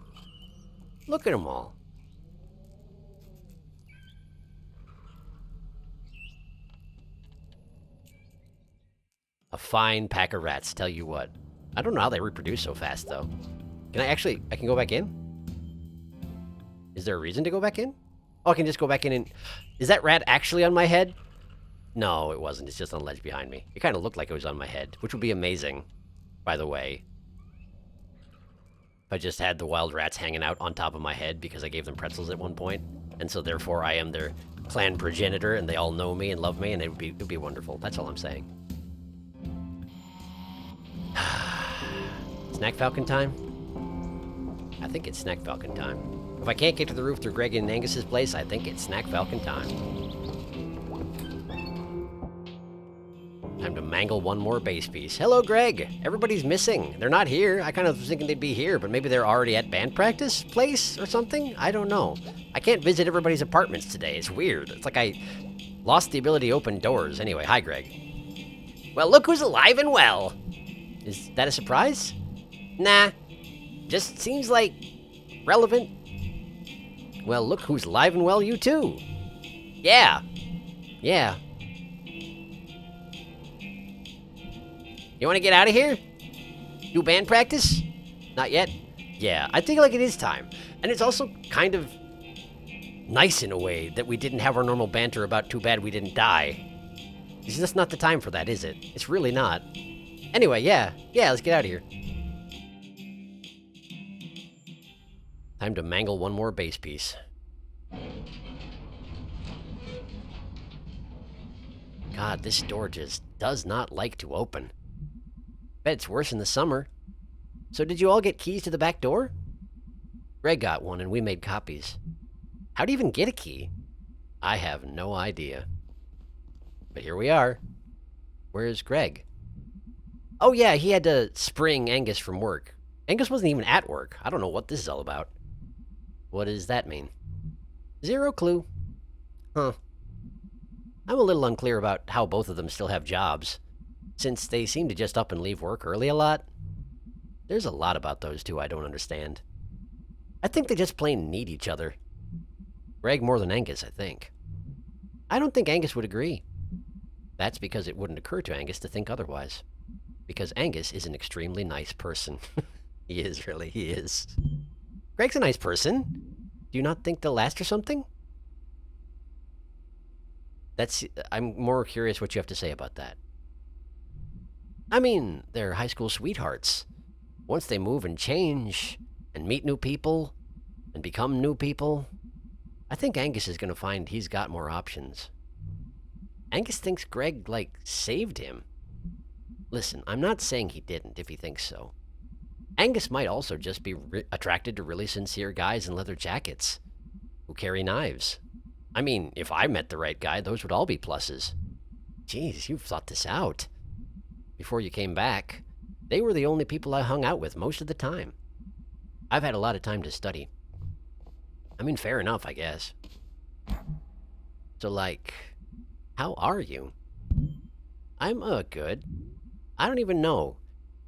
Look at them all. A fine pack of rats, tell you what. I don't know how they reproduce so fast, though. I can go back in? Is there a reason to go back in? Oh, I can just go back in and... Is that rat actually on my head? No, it wasn't. It's just on the ledge behind me. It kind of looked like it was on my head, which would be amazing, by the way. If I just had the wild rats hanging out on top of my head because I gave them pretzels at one point, and so therefore I am their clan progenitor, and they all know me and love me, and it would be wonderful. That's all I'm saying. Snack Falcon time? I think it's Snack Falcon time. If I can't get to the roof through Greg and Angus's place, I think it's Snack Falcon time. Time to mangle one more base piece. Hello, Greg. Everybody's missing. They're not here. I kind of was thinking they'd be here, but maybe they're already at band practice place or something? I don't know. I can't visit everybody's apartments today. It's weird. It's like I lost the ability to open doors. Anyway, hi, Greg. Well, look who's alive and well. Is that a surprise? Nah. Just seems like relevant. Well, look who's alive and well, you too. Yeah. Yeah. You want to get out of here? Do band practice? Not yet? Yeah, I think like it is time. And it's also kind of nice in a way that we didn't have our normal banter about too bad we didn't die. It's just not the time for that, is it? It's really not. Anyway, yeah, let's get out of here. Time to mangle one more base piece. God, this door just does not like to open. Bet it's worse in the summer. So did you all get keys to the back door? Greg got one and we made copies. How do you even get a key? I have no idea. But here we are. Where's Greg? Oh yeah, he had to spring Angus from work. Angus wasn't even at work. I don't know what this is all about. What does that mean? Zero clue. Huh. I'm a little unclear about how both of them still have jobs, since they seem to just up and leave work early a lot. There's a lot about those two I don't understand. I think they just plain need each other. Greg more than Angus, I think. I don't think Angus would agree. That's because it wouldn't occur to Angus to think otherwise. Because Angus is an extremely nice person. He is, really, he is. Greg's a nice person. Do you not think they'll last or something? I'm more curious what you have to say about that. I mean, they're high school sweethearts. Once they move and change, and meet new people, and become new people, I think Angus is going to find he's got more options. Angus thinks Greg, saved him. Listen, I'm not saying he didn't, if he thinks so. Angus might also just be attracted to really sincere guys in leather jackets who carry knives. I mean, if I met the right guy, those would all be pluses. Jeez, you've thought this out. Before you came back, they were the only people I hung out with most of the time. I've had a lot of time to study. I mean, fair enough, I guess. So, how are you? I'm, good. I don't even know.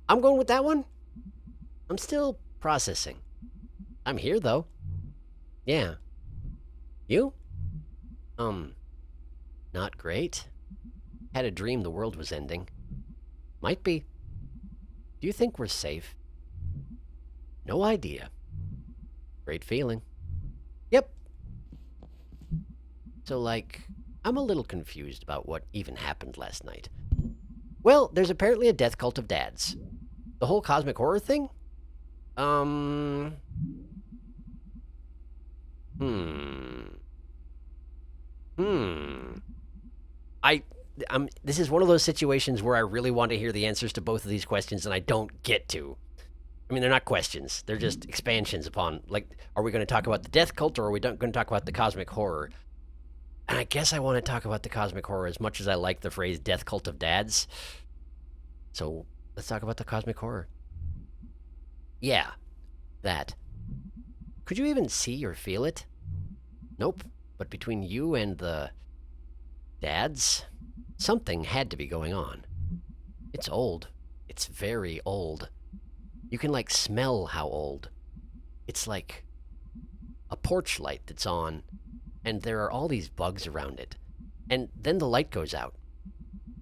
I'm going with that one? I'm still processing. I'm here, though. Yeah. You? Not great. Had a dream the world was ending. Might be. Do you think we're safe? No idea. Great feeling. Yep. So, I'm a little confused about what even happened last night. Well, there's apparently a death cult of dads. The whole cosmic horror thing? This is one of those situations where I really want to hear the answers to both of these questions and I don't get to. I mean, they're not questions. They're just expansions upon, are we going to talk about the death cult or are we going to talk about the cosmic horror? And I guess I want to talk about the cosmic horror as much as I like the phrase death cult of dads. So let's talk about the cosmic horror. Yeah, that. Could you even see or feel it? Nope. But between you and the dads, something had to be going on. It's old. It's very old. You can, smell how old. It's like a porch light that's on, and there are all these bugs around it. And then the light goes out,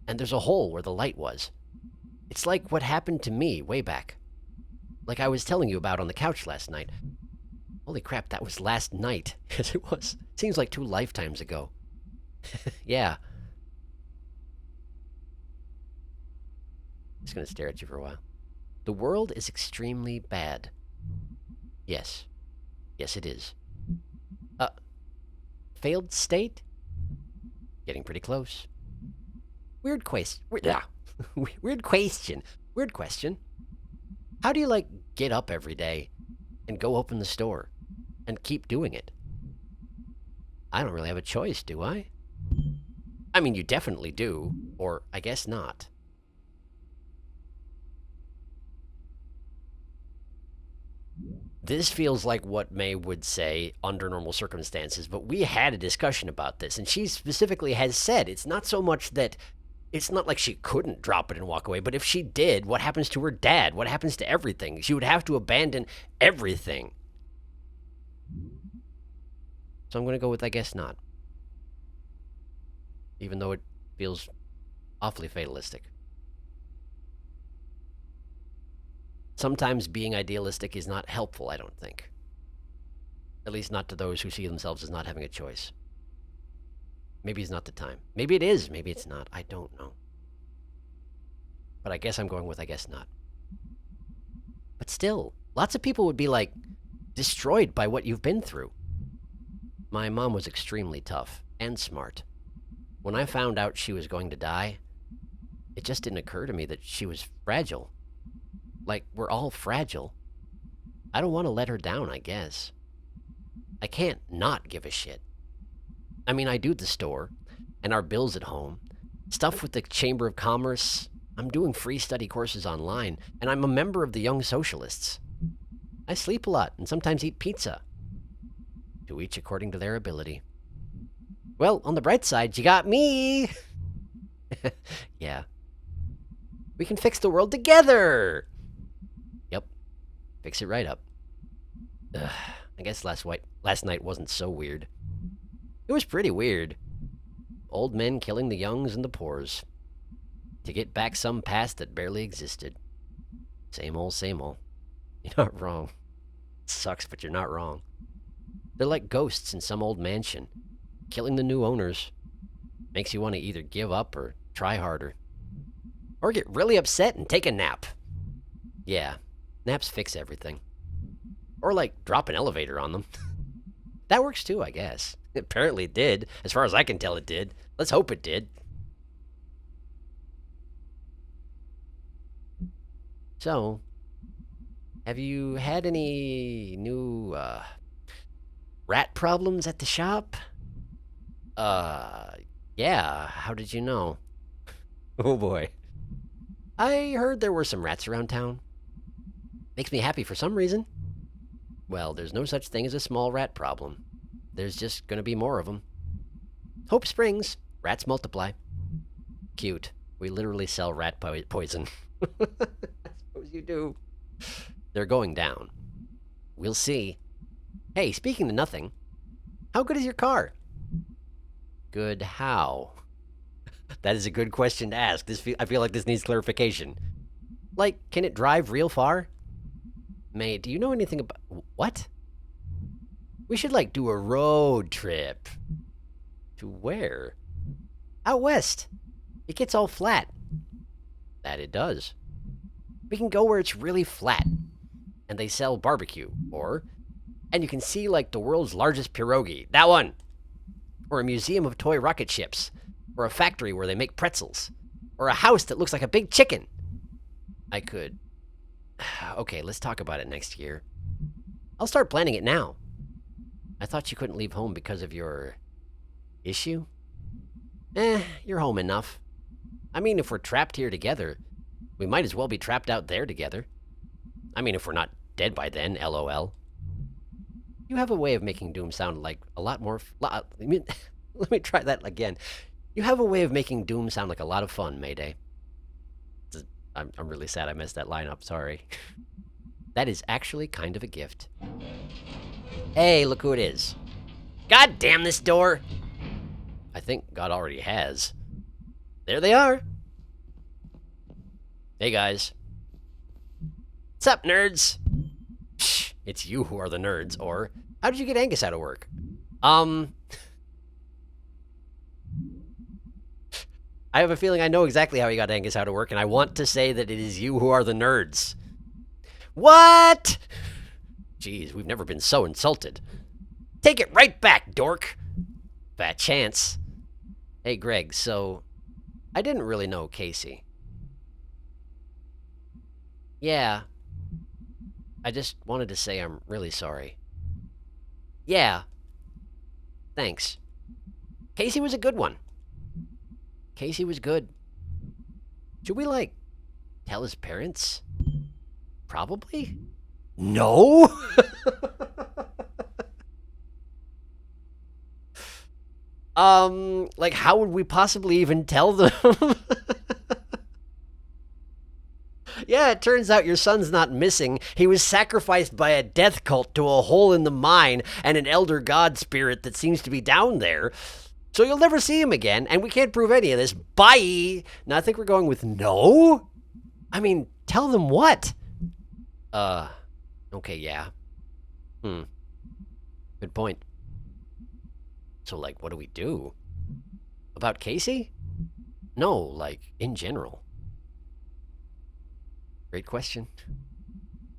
and there's a hole where the light was. It's like what happened to me way back. Like I was telling you about on the couch last night. Holy crap, that was last night. Yes, it was. Seems like 2 lifetimes ago. Yeah. Just gonna stare at you for a while. The world is extremely bad. Yes. Yes, it is. Failed state? Getting pretty close. Weird question. Weird question. Weird question. How do you, get up every day and go open the store and keep doing it? I don't really have a choice, do I? I mean, you definitely do, or I guess not. This feels like what May would say under normal circumstances, but we had a discussion about this, and she specifically has said it's not so much that it's not like she couldn't drop it and walk away, but if she did, what happens to her dad? What happens to everything? She would have to abandon everything. So I'm going to go with I guess not. Even though it feels awfully fatalistic. Sometimes being idealistic is not helpful, I don't think. At least not to those who see themselves as not having a choice. Maybe it's not the time. Maybe it is. Maybe it's not. I don't know. But I guess I'm going with I guess not. But still, lots of people would be, like, destroyed by what you've been through. My mom was extremely tough and smart. When I found out she was going to die, it just didn't occur to me that she was fragile. Like, we're all fragile. I don't want to let her down, I guess. I can't not give a shit. I mean, I do the store, and our bills at home, stuff with the Chamber of Commerce. I'm doing free study courses online, and I'm a member of the Young Socialists. I sleep a lot, and sometimes eat pizza. To each according to their ability. Well, on the bright side, you got me! Yeah. We can fix the world together! Yep. Fix it right up. Ugh, I guess last night wasn't so weird. It was pretty weird. Old men killing the youngs and the poors. To get back some past that barely existed. Same old, same old. You're not wrong. It sucks, but you're not wrong. They're like ghosts in some old mansion. Killing the new owners. Makes you want to either give up or try harder. Or get really upset and take a nap. Yeah, naps fix everything. Or, like, drop an elevator on them. That works too, I guess. Apparently it did. As far as I can tell, it did. Let's hope it did. So, have you had any new, rat problems at the shop? Yeah. How did you know? Oh boy. I heard there were some rats around town. Makes me happy for some reason. Well, there's no such thing as a small rat problem. There's just gonna be more of them. Hope springs. Rats multiply. Cute. We literally sell rat poison. I suppose you do. They're going down. We'll see. Hey, speaking of nothing, how good is your car? Good how? That is a good question to ask. I feel like this needs clarification. Like, can it drive real far? May, do you know anything about... What? We should, like, do a road trip. To where? Out west. It gets all flat. That it does. We can go where it's really flat. And they sell barbecue. And you can see, like, the world's largest pierogi. That one! Or a museum of toy rocket ships. Or a factory where they make pretzels. Or a house that looks like a big chicken. I could... Okay, let's talk about it next year. I'll start planning it now. I thought you couldn't leave home because of your... issue? You're home enough. I mean, if we're trapped here together, we might as well be trapped out there together. I mean, if we're not dead by then, LOL. You have a way of making Doom sound like a lot more... let me try that again. You have a way of making Doom sound like a lot of fun, Mayday. I'm really sad I messed that line up, sorry. That is actually kind of a gift. Hey, look who it is. God damn this door! I think God already has. There they are! Hey guys. What's up, nerds? Shh, it's you who are the nerds, or... How did you get Angus out of work? I have a feeling I know exactly how he got Angus out of work, and I want to say that it is you who are the nerds. What? Jeez, we've never been so insulted. Take it right back, dork. Fat chance. Hey, Greg, so... I didn't really know Casey. Yeah. I just wanted to say I'm really sorry. Yeah. Thanks. Casey was a good one. Casey was good. Should we, like, tell his parents? Probably? No? Like, how would we possibly even tell them? Yeah, it turns out your son's not missing. He was sacrificed by a death cult to a hole in the mine and an elder god spirit that seems to be down there. So you'll never see him again, and we can't prove any of this. Bye! Now I think we're going with no? I mean, tell them what? Okay, yeah. Good point. So, like, what do we do? About Casey? No, like, in general. Great question.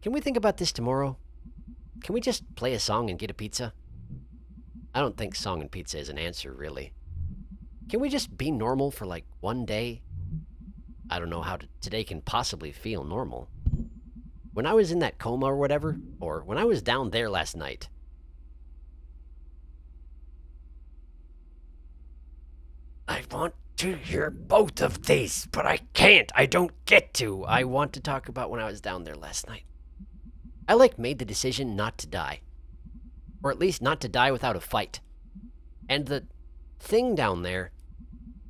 Can we think about this tomorrow? Can we just play a song and get a pizza? I don't think song and pizza is an answer, really. Can we just be normal for, like, one day? I don't know how today can possibly feel normal. When I was in that coma or whatever, or when I was down there last night, I want to hear both of these, but I can't. I don't get to. I want to talk about when I was down there last night. I, like, made the decision not to die. Or at least not to die without a fight. And the thing down there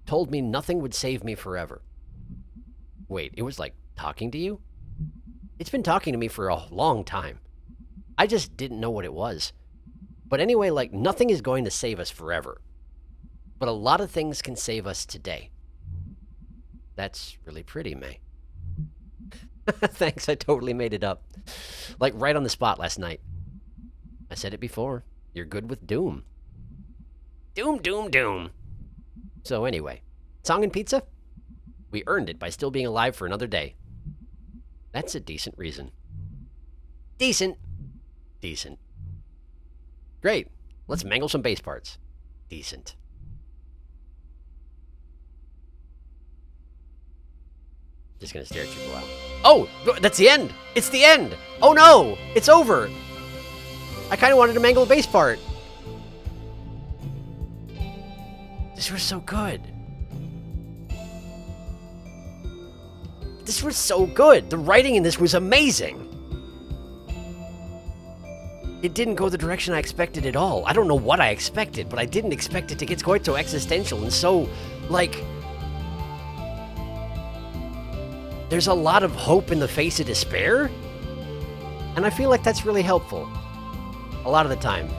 told me nothing would save me forever. Wait, it was like talking to you? It's been talking to me for a long time. I just didn't know what it was. But anyway, like, nothing is going to save us forever. But a lot of things can save us today. That's really pretty, May. Thanks, I totally made it up. Like, right on the spot last night. I said it before. You're good with doom. Doom, doom, doom. So anyway, song and pizza? We earned it by still being alive for another day. That's a decent reason. Decent. Decent. Great. Let's mangle some bass parts. Decent. Just gonna stare at you for a while. Oh! That's the end! It's the end! Oh no! It's over! I kinda wanted to mangle a bass part. This was so good. This was so good. The writing in this was amazing. It didn't go the direction I expected at all. I don't know what I expected, but I didn't expect it to get quite so existential and so, like... There's a lot of hope in the face of despair. And I feel like that's really helpful. A lot of the time.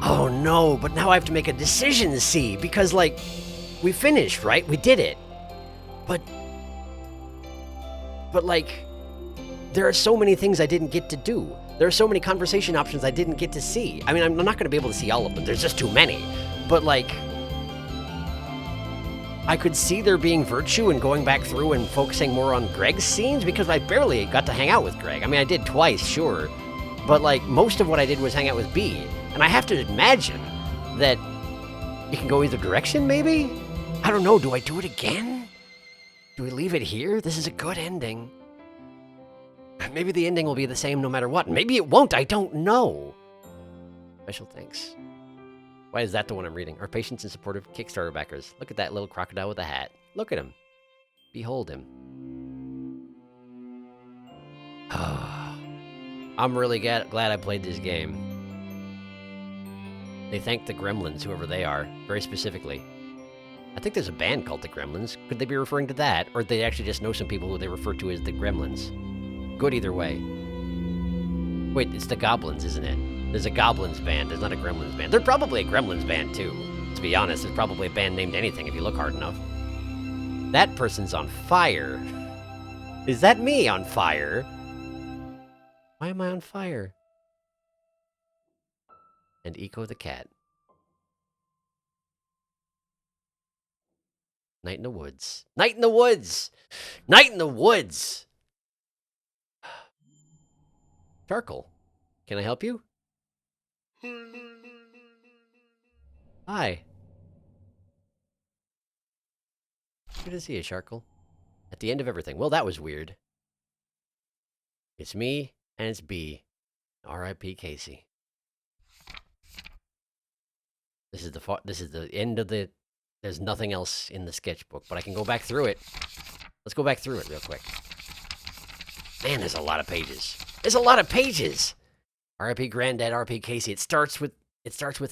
Oh no, but now I have to make a decision, see, because, like, we finished, right? We did it. But, like, there are so many things I didn't get to do. There are so many conversation options I didn't get to see. I mean, I'm not going to be able to see all of them. There's just too many. But, like, I could see there being virtue in going back through and focusing more on Greg's scenes, because I barely got to hang out with Greg. I mean, I did twice, sure. But, like, most of what I did was hang out with B. And I have to imagine that it can go either direction, maybe? I don't know, do I do it again? Do we leave it here? This is a good ending. Maybe the ending will be the same no matter what. Maybe it won't, I don't know. Special thanks. Why is that the one I'm reading? Our patience and supportive Kickstarter backers. Look at that little crocodile with a hat. Look at him. Behold him. I'm really glad I played this game. They thank the Gremlins, whoever they are, very specifically. I think there's a band called the Gremlins. Could they be referring to that? Or they actually just know some people who they refer to as the Gremlins? Good either way. Wait, it's the Goblins, isn't it? There's a Goblins band, there's not a Gremlins band. There's probably a Gremlins band, too. To be honest, there's probably a band named anything if you look hard enough. That person's on fire. Is that me on fire? Why am I on fire? And Eco the cat. Night in the woods. Night in the woods! Night in the woods! Charcoal, can I help you? Hi. Good to see you, Charcoal. At the end of everything. Well, that was weird. It's me, and it's B. R.I.P. Casey. This is the end of the... There's nothing else in the sketchbook, but I can go back through it. Let's go back through it real quick. Man, there's a lot of pages. There's a lot of pages! R.I.P. Granddad, R.I.P. Casey. It starts with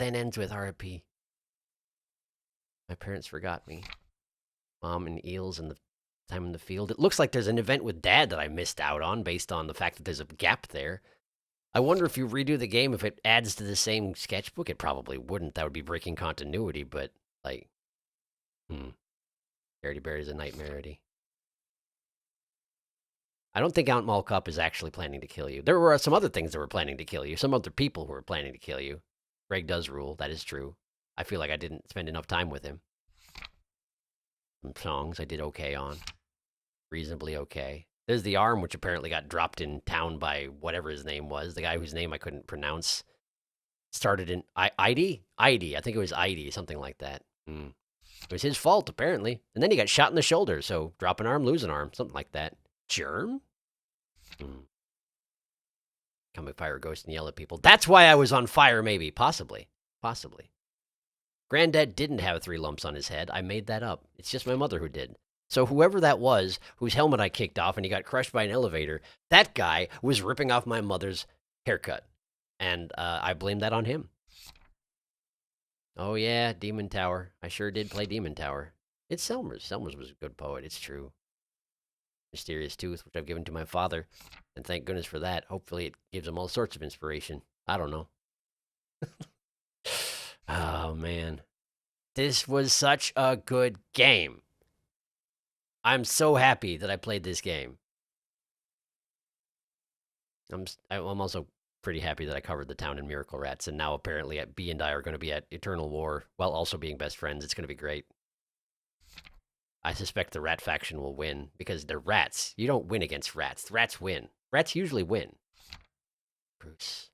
and ends with R.I.P. My parents forgot me. Mom and eels and the time in the field. It looks like there's an event with Dad that I missed out on based on the fact that there's a gap there. I wonder if you redo the game, if it adds to the same sketchbook. It probably wouldn't. That would be breaking continuity, but, like... Charity Bear is a nightmare-ity. I don't think Aunt Mall Cup is actually planning to kill you. There were some other things that were planning to kill you. Some other people who were planning to kill you. Greg does rule. That is true. I feel like I didn't spend enough time with him. Some songs I did okay on. Reasonably okay. There's the arm, which apparently got dropped in town by whatever his name was. The guy whose name I couldn't pronounce. Started in ID? ID. I think it was ID, something like that. It was his fault, apparently. And then he got shot in the shoulder, so drop an arm, lose an arm. Something like that. Germ? Come and fire a ghost and yell at people. That's why I was on fire, maybe. Possibly. Possibly. Granddad didn't have 3 lumps on his head. I made that up. It's just my mother who did. So whoever that was, whose helmet I kicked off and he got crushed by an elevator, that guy was ripping off my mother's haircut. And I blamed that on him. Oh yeah, Demon Tower. I sure did play Demon Tower. It's Selmer's. Selmer's was a good poet, it's true. Mysterious Tooth, which I've given to my father. And thank goodness for that. Hopefully it gives him all sorts of inspiration. I don't know. Oh, man. This was such a good game. I'm so happy that I played this game. I'm also pretty happy that I covered the town in Miracle Rats, and now apparently B and I are going to be at Eternal War while also being best friends. It's going to be great. I suspect the rat faction will win, because they're rats. You don't win against rats. Rats win. Rats usually win. Bruce.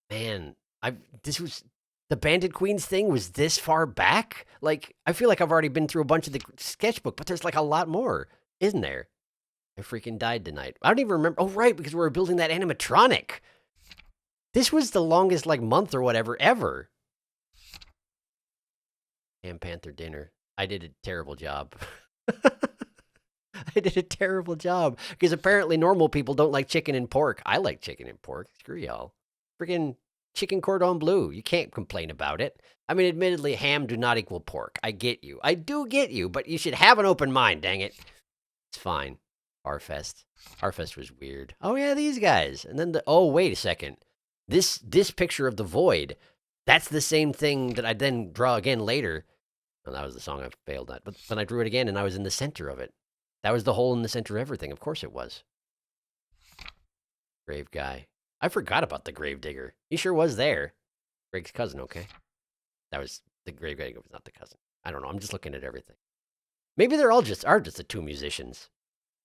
Man, the Bandit Queens thing was this far back? Like, I feel like I've already been through a bunch of the sketchbook, but there's like a lot more, isn't there? I freaking died tonight. I don't even remember. Oh, right, because we were building that animatronic. This was the longest, like, month or whatever, ever. Ham Panther dinner. I did a terrible job. I did a terrible job, because apparently normal people don't like chicken and pork. I like chicken and pork. Screw y'all. Freaking chicken cordon bleu. You can't complain about it. I mean, admittedly, ham do not equal pork. I get you. I do get you, but you should have an open mind, dang it. It's fine. Arfest. Arfest was weird. Oh, yeah, these guys. And then oh, wait a second. This picture of the void, that's the same thing that I then draw again later. Well, that was the song I failed at. But then I drew it again, and I was in the center of it. That was the hole in the center of everything. Of course it was. Grave guy. I forgot about the Gravedigger. He sure was there. Greg's cousin, okay. That was the Gravedigger was not the cousin. I don't know. I'm just looking at everything. Maybe they're all just the 2 musicians.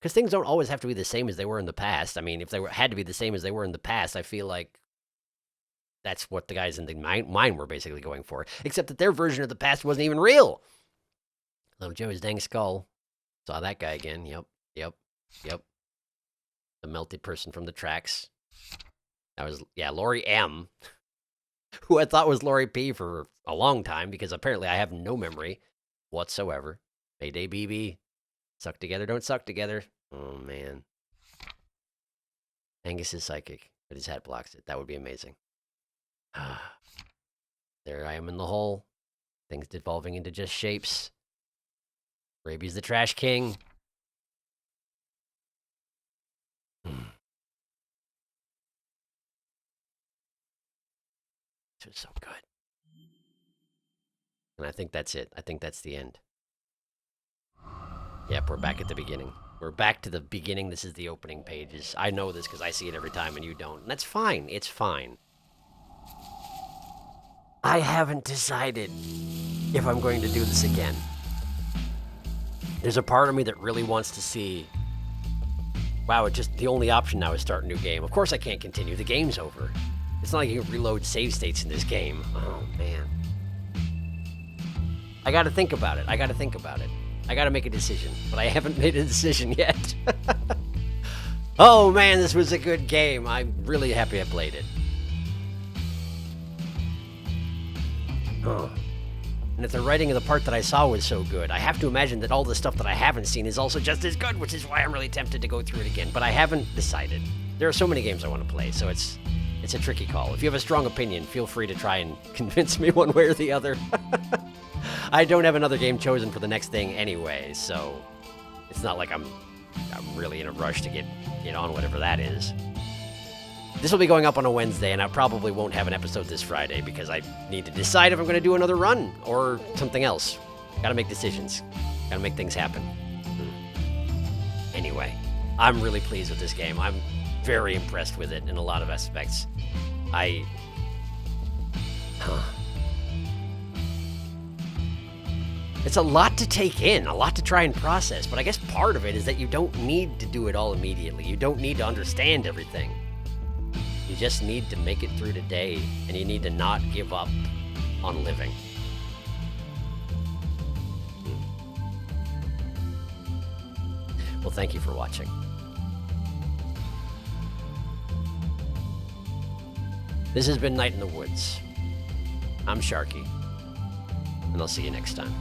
Because things don't always have to be the same as they were in the past. I mean, if they had to be the same as they were in the past, I feel like that's what the guys in the mine were basically going for. Except that their version of the past wasn't even real. Little Joe's dang skull. Saw that guy again. Yep. The melted person from the tracks. That was, yeah, Lori M, who I thought was Lori P for a long time, because apparently I have no memory whatsoever. Mayday BB. Suck together, don't suck together. Oh, man. Angus is psychic, but his hat blocks it. That would be amazing. There I am in the hole. Things devolving into just shapes. Raby's the trash king. This was so good. And I think that's it. I think that's the end. Yep, we're back at the beginning. We're back to the beginning. This is the opening pages. I know this because I see it every time and you don't. And that's fine. It's fine. I haven't decided if I'm going to do this again. There's a part of me that really wants to see... Wow, the only option now is start a new game. Of course I can't continue. The game's over. It's not like you can reload save states in this game. Oh, man. I gotta think about it. I gotta make a decision. But I haven't made a decision yet. Oh, man, this was a good game. I'm really happy I played it. Oh. And if the writing of the part that I saw was so good, I have to imagine that all the stuff that I haven't seen is also just as good, which is why I'm really tempted to go through it again. But I haven't decided. There are so many games I want to play, so it's a tricky call. If you have a strong opinion, feel free to try and convince me one way or the other. I don't have another game chosen for the next thing anyway, so it's not like I'm really in a rush to get on whatever that is. This will be going up on a Wednesday, and I probably won't have an episode this Friday because I need to decide if I'm going to do another run or something else. Gotta make decisions. Gotta make things happen. Anyway, I'm really pleased with this game. I'm very impressed with it in a lot of aspects. It's a lot to take in, a lot to try and process, but I guess part of it is that you don't need to do it all immediately. You don't need to understand everything. You just need to make it through today, and you need to not give up on living. Well, thank you for watching. This has been Night in the Woods. I'm Sharky, and I'll see you next time.